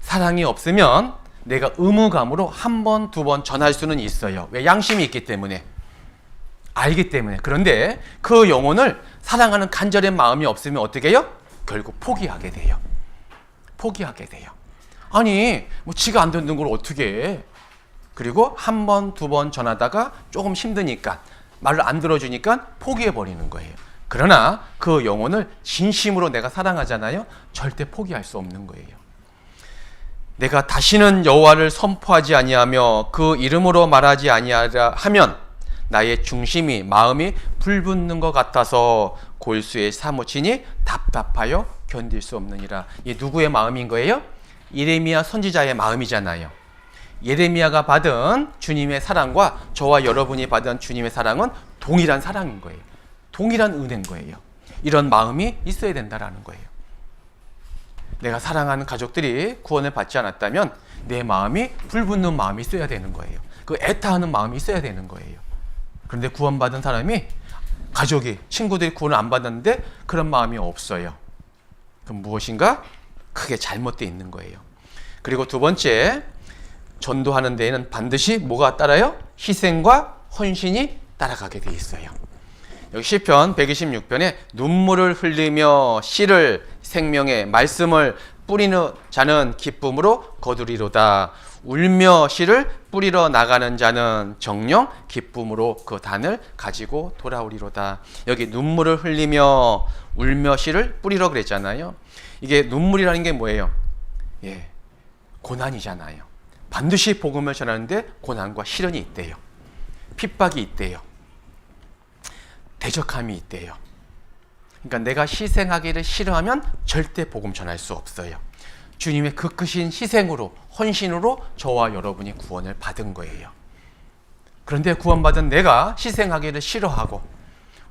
사랑이 없으면 내가 의무감으로 한 번, 두 번 전할 수는 있어요. 왜? 양심이 있기 때문에. 알기 때문에. 그런데 그 영혼을 사랑하는 간절한 마음이 없으면 어떻게 해요? 결국 포기하게 돼요. 포기하게 돼요. 아니, 뭐 지가 안 듣는 걸 어떻게 해? 그리고 한 번, 두 번 전하다가 조금 힘드니까, 말을 안 들어주니까 포기해버리는 거예요. 그러나 그 영혼을 진심으로 내가 사랑하잖아요. 절대 포기할 수 없는 거예요. 내가 다시는 여호와를 선포하지 아니하며 그 이름으로 말하지 아니하라 하면 나의 중심이 마음이 불붙는 것 같아서 골수에 사무치니 답답하여 견딜 수 없느니라. 이 누구의 마음인 거예요? 예레미야 선지자의 마음이잖아요. 예레미야가 받은 주님의 사랑과 저와 여러분이 받은 주님의 사랑은 동일한 사랑인 거예요. 동일한 은혜인 거예요. 이런 마음이 있어야 된다라는 거예요. 내가 사랑하는 가족들이 구원을 받지 않았다면 내 마음이 불붙는 마음이 있어야 되는 거예요. 그 애타하는 마음이 있어야 되는 거예요. 그런데 구원받은 사람이, 가족이, 친구들이 구원을 안 받았는데 그런 마음이 없어요. 그럼 무엇인가? 크게 잘못되어 있는 거예요. 그리고 두 번째, 전도하는 데에는 반드시 뭐가 따라요? 희생과 헌신이 따라가게 돼 있어요. 여기 시편 126편에 눈물을 흘리며 씨를 생명의 말씀을 뿌리는 자는 기쁨으로 거두리로다. 울며 씨를 뿌리러 나가는 자는 정녕 기쁨으로 그 단을 가지고 돌아오리로다. 여기 눈물을 흘리며 울며 씨를 뿌리러 그랬잖아요. 이게 눈물이라는 게 뭐예요? 예, 고난이잖아요. 반드시 복음을 전하는데 고난과 시련이 있대요. 핍박이 있대요. 대적함이 있대요. 그러니까 내가 희생하기를 싫어하면 절대 복음 전할 수 없어요. 주님의 그 크신 희생으로, 헌신으로 저와 여러분이 구원을 받은 거예요. 그런데 구원받은 내가 희생하기를 싫어하고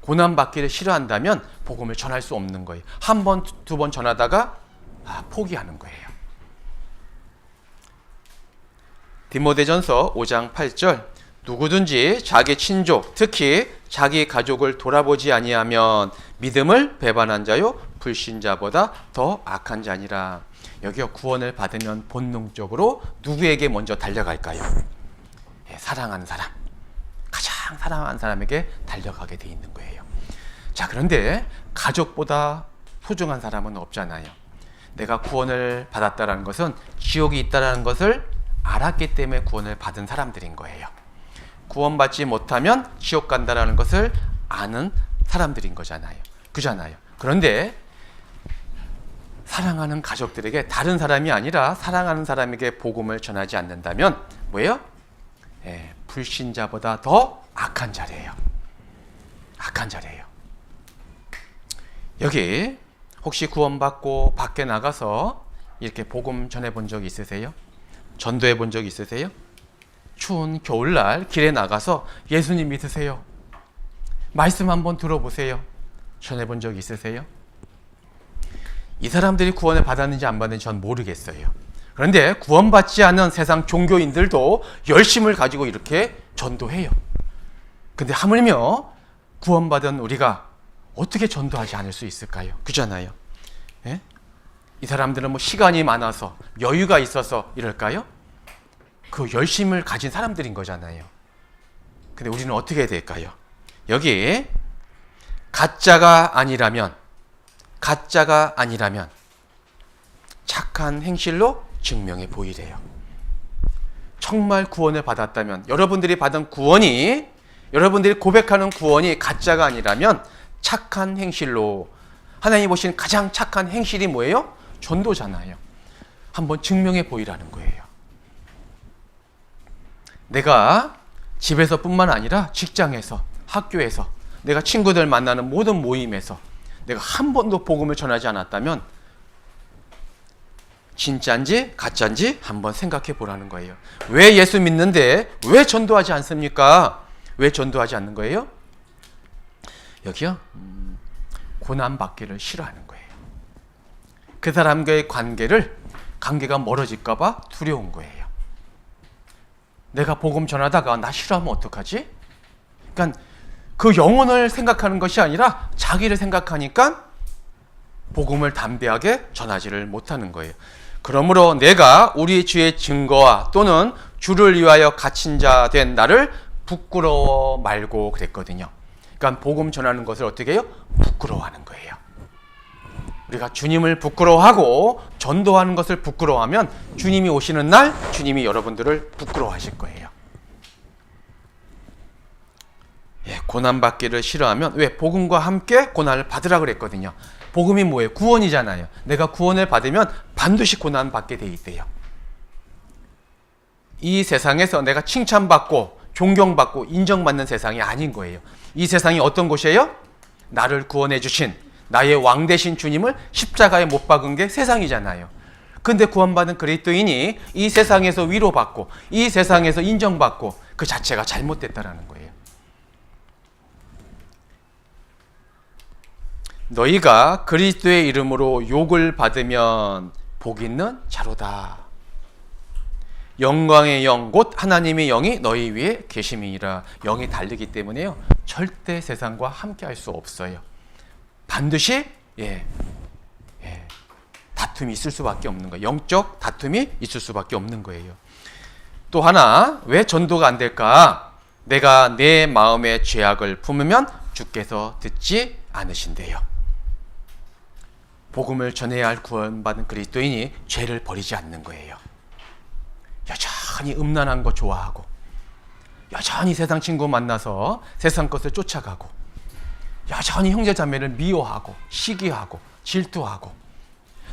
고난받기를 싫어한다면 복음을 전할 수 없는 거예요. 한 번, 두 번 전하다가 포기하는 거예요. 디모데전서 5장 8절, 누구든지 자기 친족, 특히 자기 가족을 돌아보지 아니하면 믿음을 배반한 자요 불신자보다 더 악한 자니라. 여기요, 구원을 받으면 본능적으로 누구에게 먼저 달려갈까요? 사랑하는 사람, 가장 사랑하는 사람에게 달려가게 돼 있는 거예요. 자, 그런데 가족보다 소중한 사람은 없잖아요. 내가 구원을 받았다는 것은 지옥이 있다는 것을 알았기 때문에 구원을 받은 사람들인 거예요. 구원받지 못하면 지옥 간다라는 것을 아는 사람들인 거잖아요. 그잖아요. 그런데 사랑하는 가족들에게, 다른 사람이 아니라 사랑하는 사람에게 복음을 전하지 않는다면 뭐예요? 불신자보다 더 악한 자래요. 악한 자래요. 여기 혹시 구원받고 밖에 나가서 이렇게 복음 전해본 적 있으세요? 전도해 본 적 있으세요? 추운 겨울날 길에 나가서 예수님 믿으세요, 말씀 한번 들어보세요, 전해본 적 있으세요? 이 사람들이 구원을 받았는지 안 받았는지 전 모르겠어요. 그런데 구원받지 않은 세상 종교인들도 열심을 가지고 이렇게 전도해요. 근데 하물며 구원받은 우리가 어떻게 전도하지 않을 수 있을까요? 그잖아요. 예? 이 사람들은 뭐 시간이 많아서, 여유가 있어서 이럴까요? 그 열심을 가진 사람들인 거잖아요. 근데 우리는 어떻게 해야 될까요? 여기 가짜가 아니라면 착한 행실로 증명해 보이래요. 정말 구원을 받았다면, 여러분들이 받은 구원이, 여러분들이 고백하는 구원이 가짜가 아니라면 착한 행실로, 하나님이 보신 가장 착한 행실이 뭐예요? 전도잖아요. 한번 증명해 보이라는 거예요. 내가 집에서뿐만 아니라 직장에서, 학교에서, 내가 친구들 만나는 모든 모임에서 내가 한 번도 복음을 전하지 않았다면 진짜인지 가짜인지 한번 생각해 보라는 거예요. 왜 예수 믿는데 왜 전도하지 않습니까? 왜 전도하지 않는 거예요? 여기요, 고난받기를 싫어하는 거예요. 그 사람과의 관계가 멀어질까 봐 두려운 거예요. 내가 복음 전하다가 나 싫어하면 어떡하지? 그러니까 그 영혼을 생각하는 것이 아니라 자기를 생각하니까 복음을 담대하게 전하지를 못하는 거예요. 그러므로 내가 우리 주의 증거와 또는 주를 위하여 갇힌 자 된 나를 부끄러워 말고 그랬거든요. 그러니까 복음 전하는 것을 어떻게 해요? 부끄러워하는 거예요. 우리가 주님을 부끄러워하고 전도하는 것을 부끄러워하면 주님이 오시는 날 주님이 여러분들을 부끄러워하실 거예요. 고난받기를 싫어하면, 왜? 복음과 함께 고난을 받으라 그랬거든요. 복음이 뭐예요? 구원이잖아요. 내가 구원을 받으면 반드시 고난받게 돼 있대요. 이 세상에서 내가 칭찬받고 존경받고 인정받는 세상이 아닌 거예요. 이 세상이 어떤 곳이에요? 나를 구원해 주신 나의 왕 되신 주님을 십자가에 못 박은 게 세상이잖아요. 근데 구원받은 그리스도인이 이 세상에서 위로받고 이 세상에서 인정받고 그 자체가 잘못됐다라는 거예요. 너희가 그리스도의 이름으로 욕을 받으면 복 있는 자로다. 영광의 영 곧 하나님의 영이 너희 위에 계심이니라. 영이 다르기 때문에요, 절대 세상과 함께 할 수 없어요. 반드시 다툼이 있을 수밖에 없는 거예요. 영적 다툼이 있을 수밖에 없는 거예요. 또 하나, 왜 전도가 안 될까? 내가 내 마음의 죄악을 품으면 주께서 듣지 않으신대요. 복음을 전해야 할 구원받은 그리스도인이 죄를 버리지 않는 거예요. 여전히 음란한 거 좋아하고, 여전히 세상 친구 만나서 세상 것을 쫓아가고, 여전히 형제자매를 미워하고 시기하고 질투하고,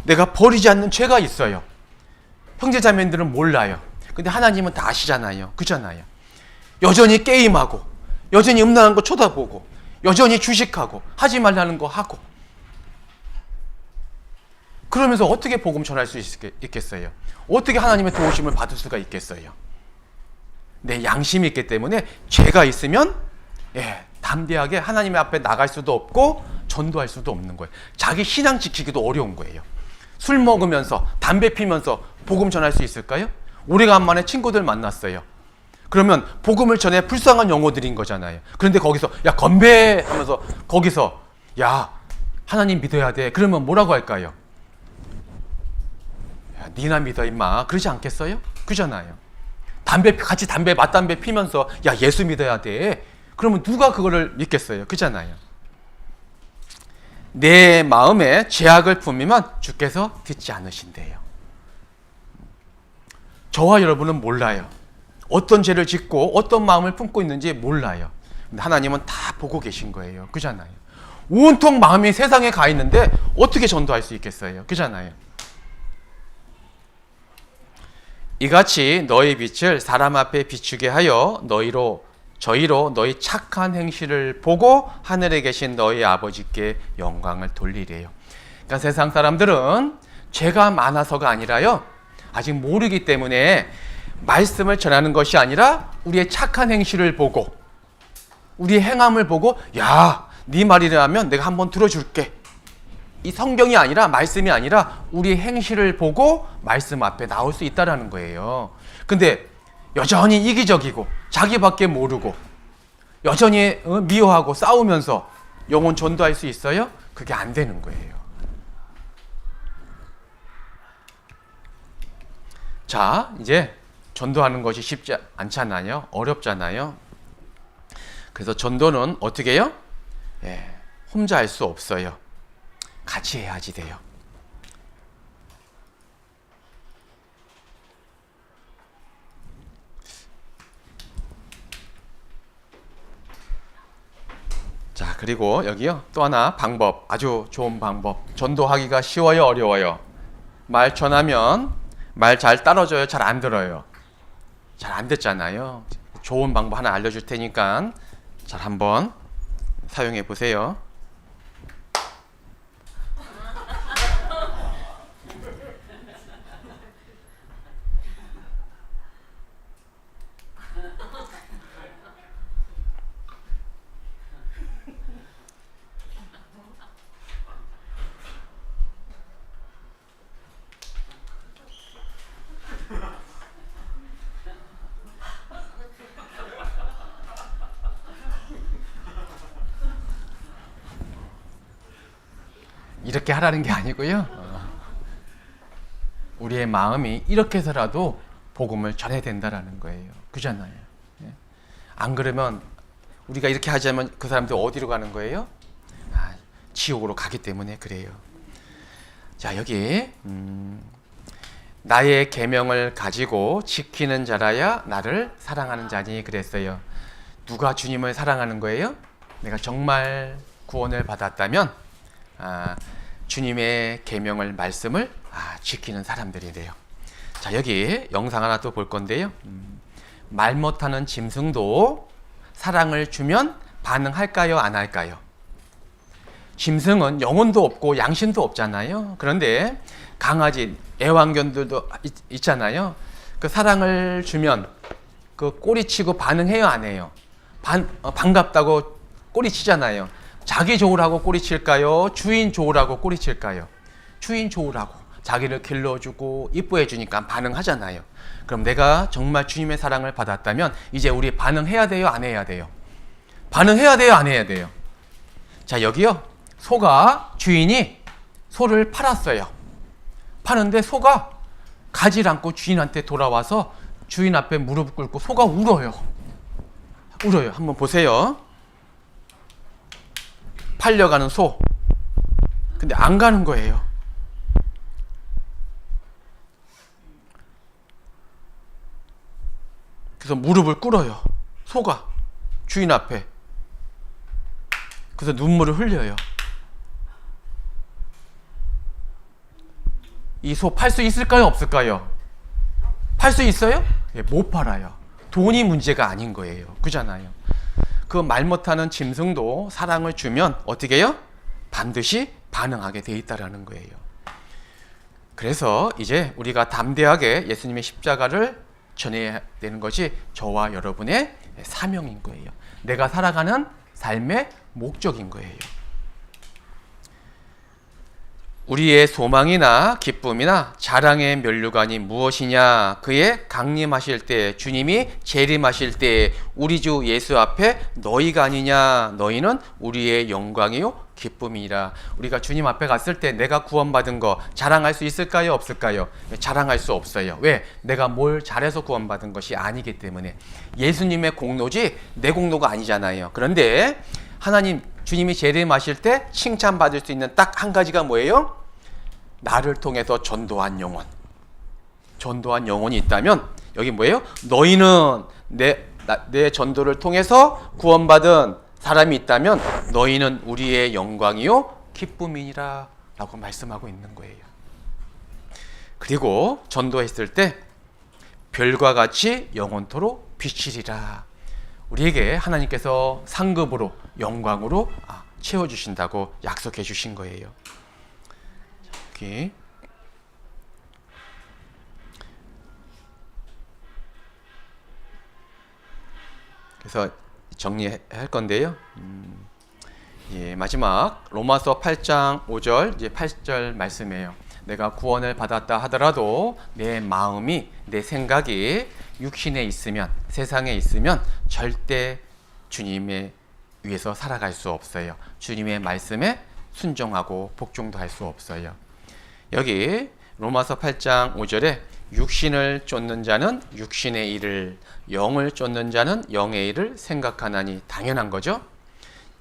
내가 버리지 않는 죄가 있어요. 형제자매들은 몰라요. 근데 하나님은 다 아시잖아요. 그잖아요. 여전히 게임하고, 여전히 음란한 거 쳐다보고, 여전히 주식하고, 하지 말라는 거 하고, 그러면서 어떻게 복음 전할 수 있겠어요? 어떻게 하나님의 도우심을 받을 수가 있겠어요? 내 양심이 있기 때문에 죄가 있으면 담대하게 하나님의 앞에 나갈 수도 없고 전도할 수도 없는 거예요. 자기 신앙 지키기도 어려운 거예요. 술 먹으면서 담배 피면서 복음 전할 수 있을까요? 오래간만에 친구들 만났어요. 그러면 복음을 전해 불쌍한 영혼들인 거잖아요. 그런데 거기서 야 건배 하면서 거기서 야 하나님 믿어야 돼. 그러면 뭐라고 할까요? 야, 니나 믿어 임마. 그러지 않겠어요? 그잖아요. 같이 맞담배 피면서 야 예수 믿어야 돼. 그러면 누가 그거를 믿겠어요? 그잖아요. 내 마음에 죄악을 품으면 주께서 듣지 않으신대요. 저와 여러분은 몰라요. 어떤 죄를 짓고 어떤 마음을 품고 있는지 몰라요. 근데 하나님은 다 보고 계신 거예요. 그잖아요. 온통 마음이 세상에 가 있는데 어떻게 전도할 수 있겠어요? 그잖아요. 이같이 너희 빛을 사람 앞에 비추게 하여 저희로 너희 착한 행실을 보고 하늘에 계신 너희 아버지께 영광을 돌리래요. 그러니까 세상 사람들은 죄가 많아서가 아니라요, 아직 모르기 때문에 말씀을 전하는 것이 아니라 우리의 착한 행실을 보고 우리의 행함을 보고 야, 네 말이라면 내가 한번 들어줄게. 이 성경이 아니라 말씀이 아니라 우리의 행실을 보고 말씀 앞에 나올 수 있다라는 거예요. 근데 여전히 이기적이고 자기밖에 모르고 여전히 미워하고 싸우면서 영혼 전도할 수 있어요? 그게 안 되는 거예요. 자, 이제 전도하는 것이 쉽지 않잖아요. 어렵잖아요. 그래서 전도는 어떻게 해요? 혼자 할 수 없어요. 같이 해야지 돼요. 자, 그리고 여기요. 또 하나 방법, 아주 좋은 방법. 전도하기가 쉬워요, 어려워요? 말 전하면 말 잘 따라줘요, 잘 안 들어요? 잘 안 듣잖아요. 좋은 방법 하나 알려줄 테니까 잘 한번 사용해 보세요. 이렇게 하라는 게 아니고요. 우리의 마음이 이렇게 해서라도 복음을 전해야 된다라는 거예요. 그잖아요. 예. 안 그러면 우리가 이렇게 하자면 그 사람들 어디로 가는 거예요? 지옥으로 가기 때문에 그래요. 자, 여기 나의 계명을 가지고 지키는 자라야 나를 사랑하는 자니 그랬어요. 누가 주님을 사랑하는 거예요? 내가 정말 구원을 받았다면 주님의 계명을 말씀을 지키는 사람들이래요. 자, 여기 영상 하나 또 볼 건데요. 말 못하는 짐승도 사랑을 주면 반응할까요, 안 할까요? 짐승은 영혼도 없고 양심도 없잖아요. 그런데 강아지, 애완견들도 있잖아요. 그 사랑을 주면 그 꼬리치고 반응해요, 안 해요? 반갑다고 꼬리치잖아요. 자기 좋으라고 꼬리칠까요? 주인 좋으라고 꼬리칠까요? 주인 좋으라고. 자기를 길러주고 이뻐해 주니까 반응하잖아요. 그럼 내가 정말 주님의 사랑을 받았다면 이제 우리 반응해야 돼요, 안 해야 돼요? 반응해야 돼요, 안 해야 돼요? 자, 여기요. 소가 주인이 소를 팔았어요. 파는데 소가 가지를 않고 주인한테 돌아와서 주인 앞에 무릎 꿇고 소가 울어요. 울어요. 한번 보세요. 팔려가는 소. 근데 안 가는 거예요. 그래서 무릎을 꿇어요. 소가 주인 앞에. 그래서 눈물을 흘려요. 이 소 팔 수 있을까요, 없을까요? 팔 수 있어요? 예, 못 팔아요. 돈이 문제가 아닌 거예요. 그잖아요. 그 말 못하는 짐승도 사랑을 주면 어떻게 해요? 반드시 반응하게 돼 있다라는 거예요. 그래서 이제 우리가 담대하게 예수님의 십자가를 전해야 되는 것이 저와 여러분의 사명인 거예요. 내가 살아가는 삶의 목적인 거예요. 우리의 소망이나 기쁨이나 자랑의 면류관이 무엇이냐? 그의 강림하실 때, 주님이 재림하실 때 우리 주 예수 앞에 너희가 아니냐? 너희는 우리의 영광이요 기쁨이라. 우리가 주님 앞에 갔을 때 내가 구원받은 거 자랑할 수 있을까요, 없을까요? 자랑할 수 없어요. 왜? 내가 뭘 잘해서 구원받은 것이 아니기 때문에. 예수님의 공로지 내 공로가 아니잖아요. 그런데 하나님 주님이 재림하실 때 칭찬받을 수 있는 딱 한 가지가 뭐예요? 나를 통해서 전도한 영혼. 전도한 영혼이 있다면 여기 뭐예요? 너희는 내 전도를 통해서 구원받은 사람이 있다면 너희는 우리의 영광이요 기쁨이니라 라고 말씀하고 있는 거예요. 그리고 전도했을 때 별과 같이 영원토록 비치리라. 우리에게 하나님께서 상급으로 영광으로 채워주신다고 약속해 주신 거예요. 여기 그래서 정리할 건데요. 마지막 로마서 8장 5절 이제 8절 말씀이에요. 내가 구원을 받았다 하더라도 내 마음이, 내 생각이 육신에 있으면, 세상에 있으면 절대 주님의 위해서 살아갈 수 없어요. 주님의 말씀에 순종하고 복종도 할 수 없어요. 여기 로마서 8장 5절에 육신을 쫓는 자는 육신의 일을, 영을 쫓는 자는 영의 일을 생각하나니. 당연한 거죠.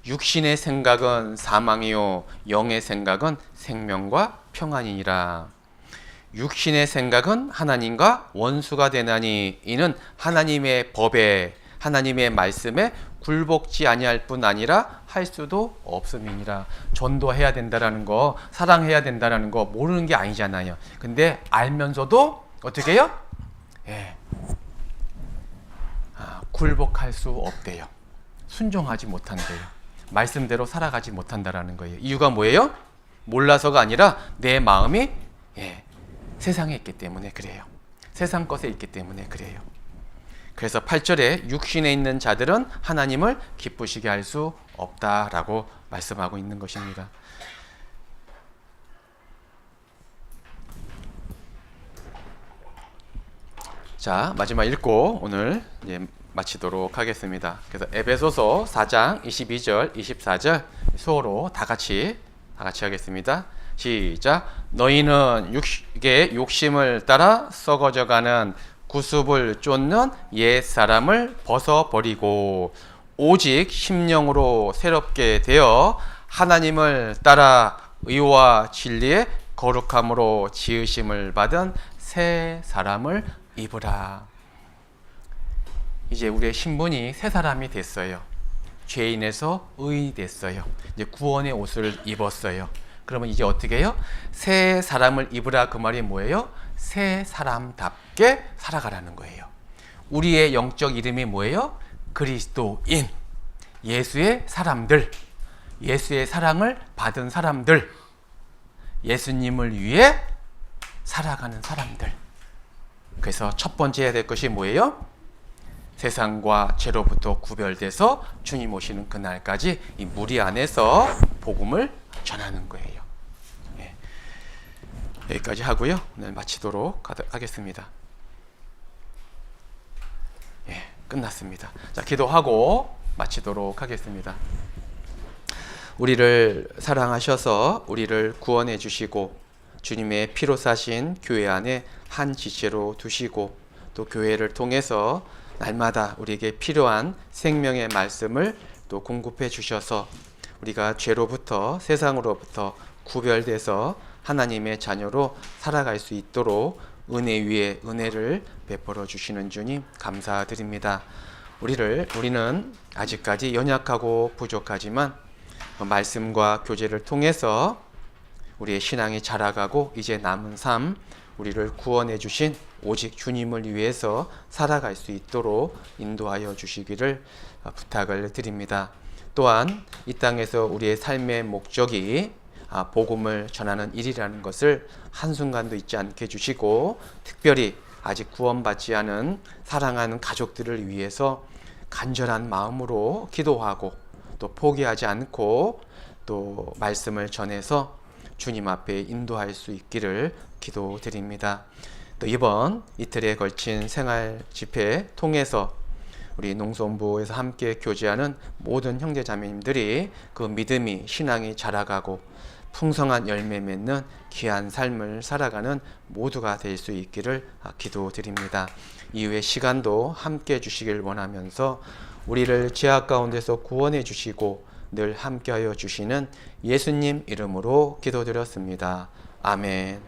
육신의 생각은 사망이요 영의 생각은 생명과 평안이니라. 육신의 생각은 하나님과 원수가 되나니 이는 하나님의 법에, 하나님의 말씀에 굴복지 아니할 뿐 아니라 할 수도 없음이니라. 전도해야 된다라는 거, 사랑해야 된다라는 거 모르는 게 아니잖아요. 근데 알면서도 어떻게 해요? 예. 굴복할 수 없대요. 순종하지 못한대요. 말씀대로 살아가지 못한다라는 거예요. 이유가 뭐예요? 몰라서가 아니라 내 마음이 세상에 있기 때문에 그래요. 세상 것에 있기 때문에 그래요. 그래서 8절에 육신에 있는 자들은 하나님을 기쁘시게 할 수 없다라고 말씀하고 있는 것입니다. 자, 마지막 읽고 오늘 마치도록 하겠습니다. 그래서 에베소서 4장 22절, 24절 수어로 다 같이 하겠습니다. 시작. 너희는 육의 욕심을 따라 썩어져가는 구습을 쫓는 옛 사람을 벗어버리고 오직 심령으로 새롭게 되어 하나님을 따라 의와 진리의 거룩함으로 지으심을 받은 새 사람을 입으라. 이제 우리의 신분이 새 사람이 됐어요. 죄인에서 의인이 됐어요. 이제 구원의 옷을 입었어요. 그러면 이제 어떻게 해요? 새 사람을 입으라 그 말이 뭐예요? 새 사람답게 살아가라는 거예요. 우리의 영적 이름이 뭐예요? 그리스도인. 예수의 사람들, 예수의 사랑을 받은 사람들, 예수님을 위해 살아가는 사람들. 그래서 첫 번째 해야 될 것이 뭐예요? 세상과 죄로부터 구별돼서 주님 오시는 그날까지 이 무리 안에서 복음을 전하는 거예요. 여기까지 하고요. 오늘 마치도록 하겠습니다. 끝났습니다. 자, 기도하고 마치도록 하겠습니다. 우리를 사랑하셔서 우리를 구원해 주시고 주님의 피로 사신 교회 안에 한 지체로 두시고 또 교회를 통해서 날마다 우리에게 필요한 생명의 말씀을 또 공급해 주셔서 우리가 죄로부터 세상으로부터 구별돼서 하나님의 자녀로 살아갈 수 있도록 은혜 위에 은혜를 베풀어 주시는 주님 감사드립니다. 우리는 아직까지 연약하고 부족하지만 말씀과 교제를 통해서 우리의 신앙이 자라가고 이제 남은 삶 우리를 구원해 주신 오직 주님을 위해서 살아갈 수 있도록 인도하여 주시기를 부탁을 드립니다. 또한 이 땅에서 우리의 삶의 목적이 복음을 전하는 일이라는 것을 한순간도 잊지 않게 해주시고 특별히 아직 구원받지 않은 사랑하는 가족들을 위해서 간절한 마음으로 기도하고 또 포기하지 않고 또 말씀을 전해서 주님 앞에 인도할 수 있기를 기도드립니다. 또 이번 이틀에 걸친 생활 집회 통해서 우리 농성부에서 함께 교제하는 모든 형제자매님들이 그 믿음이 신앙이 자라가고 풍성한 열매 맺는 귀한 삶을 살아가는 모두가 될 수 있기를 기도드립니다. 이후의 시간도 함께 해주시길 원하면서 우리를 죄악 가운데서 구원해 주시고 늘 함께하여 주시는 예수님 이름으로 기도드렸습니다. 아멘.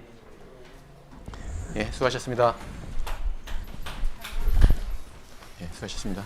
수고하셨습니다. 수고하셨습니다.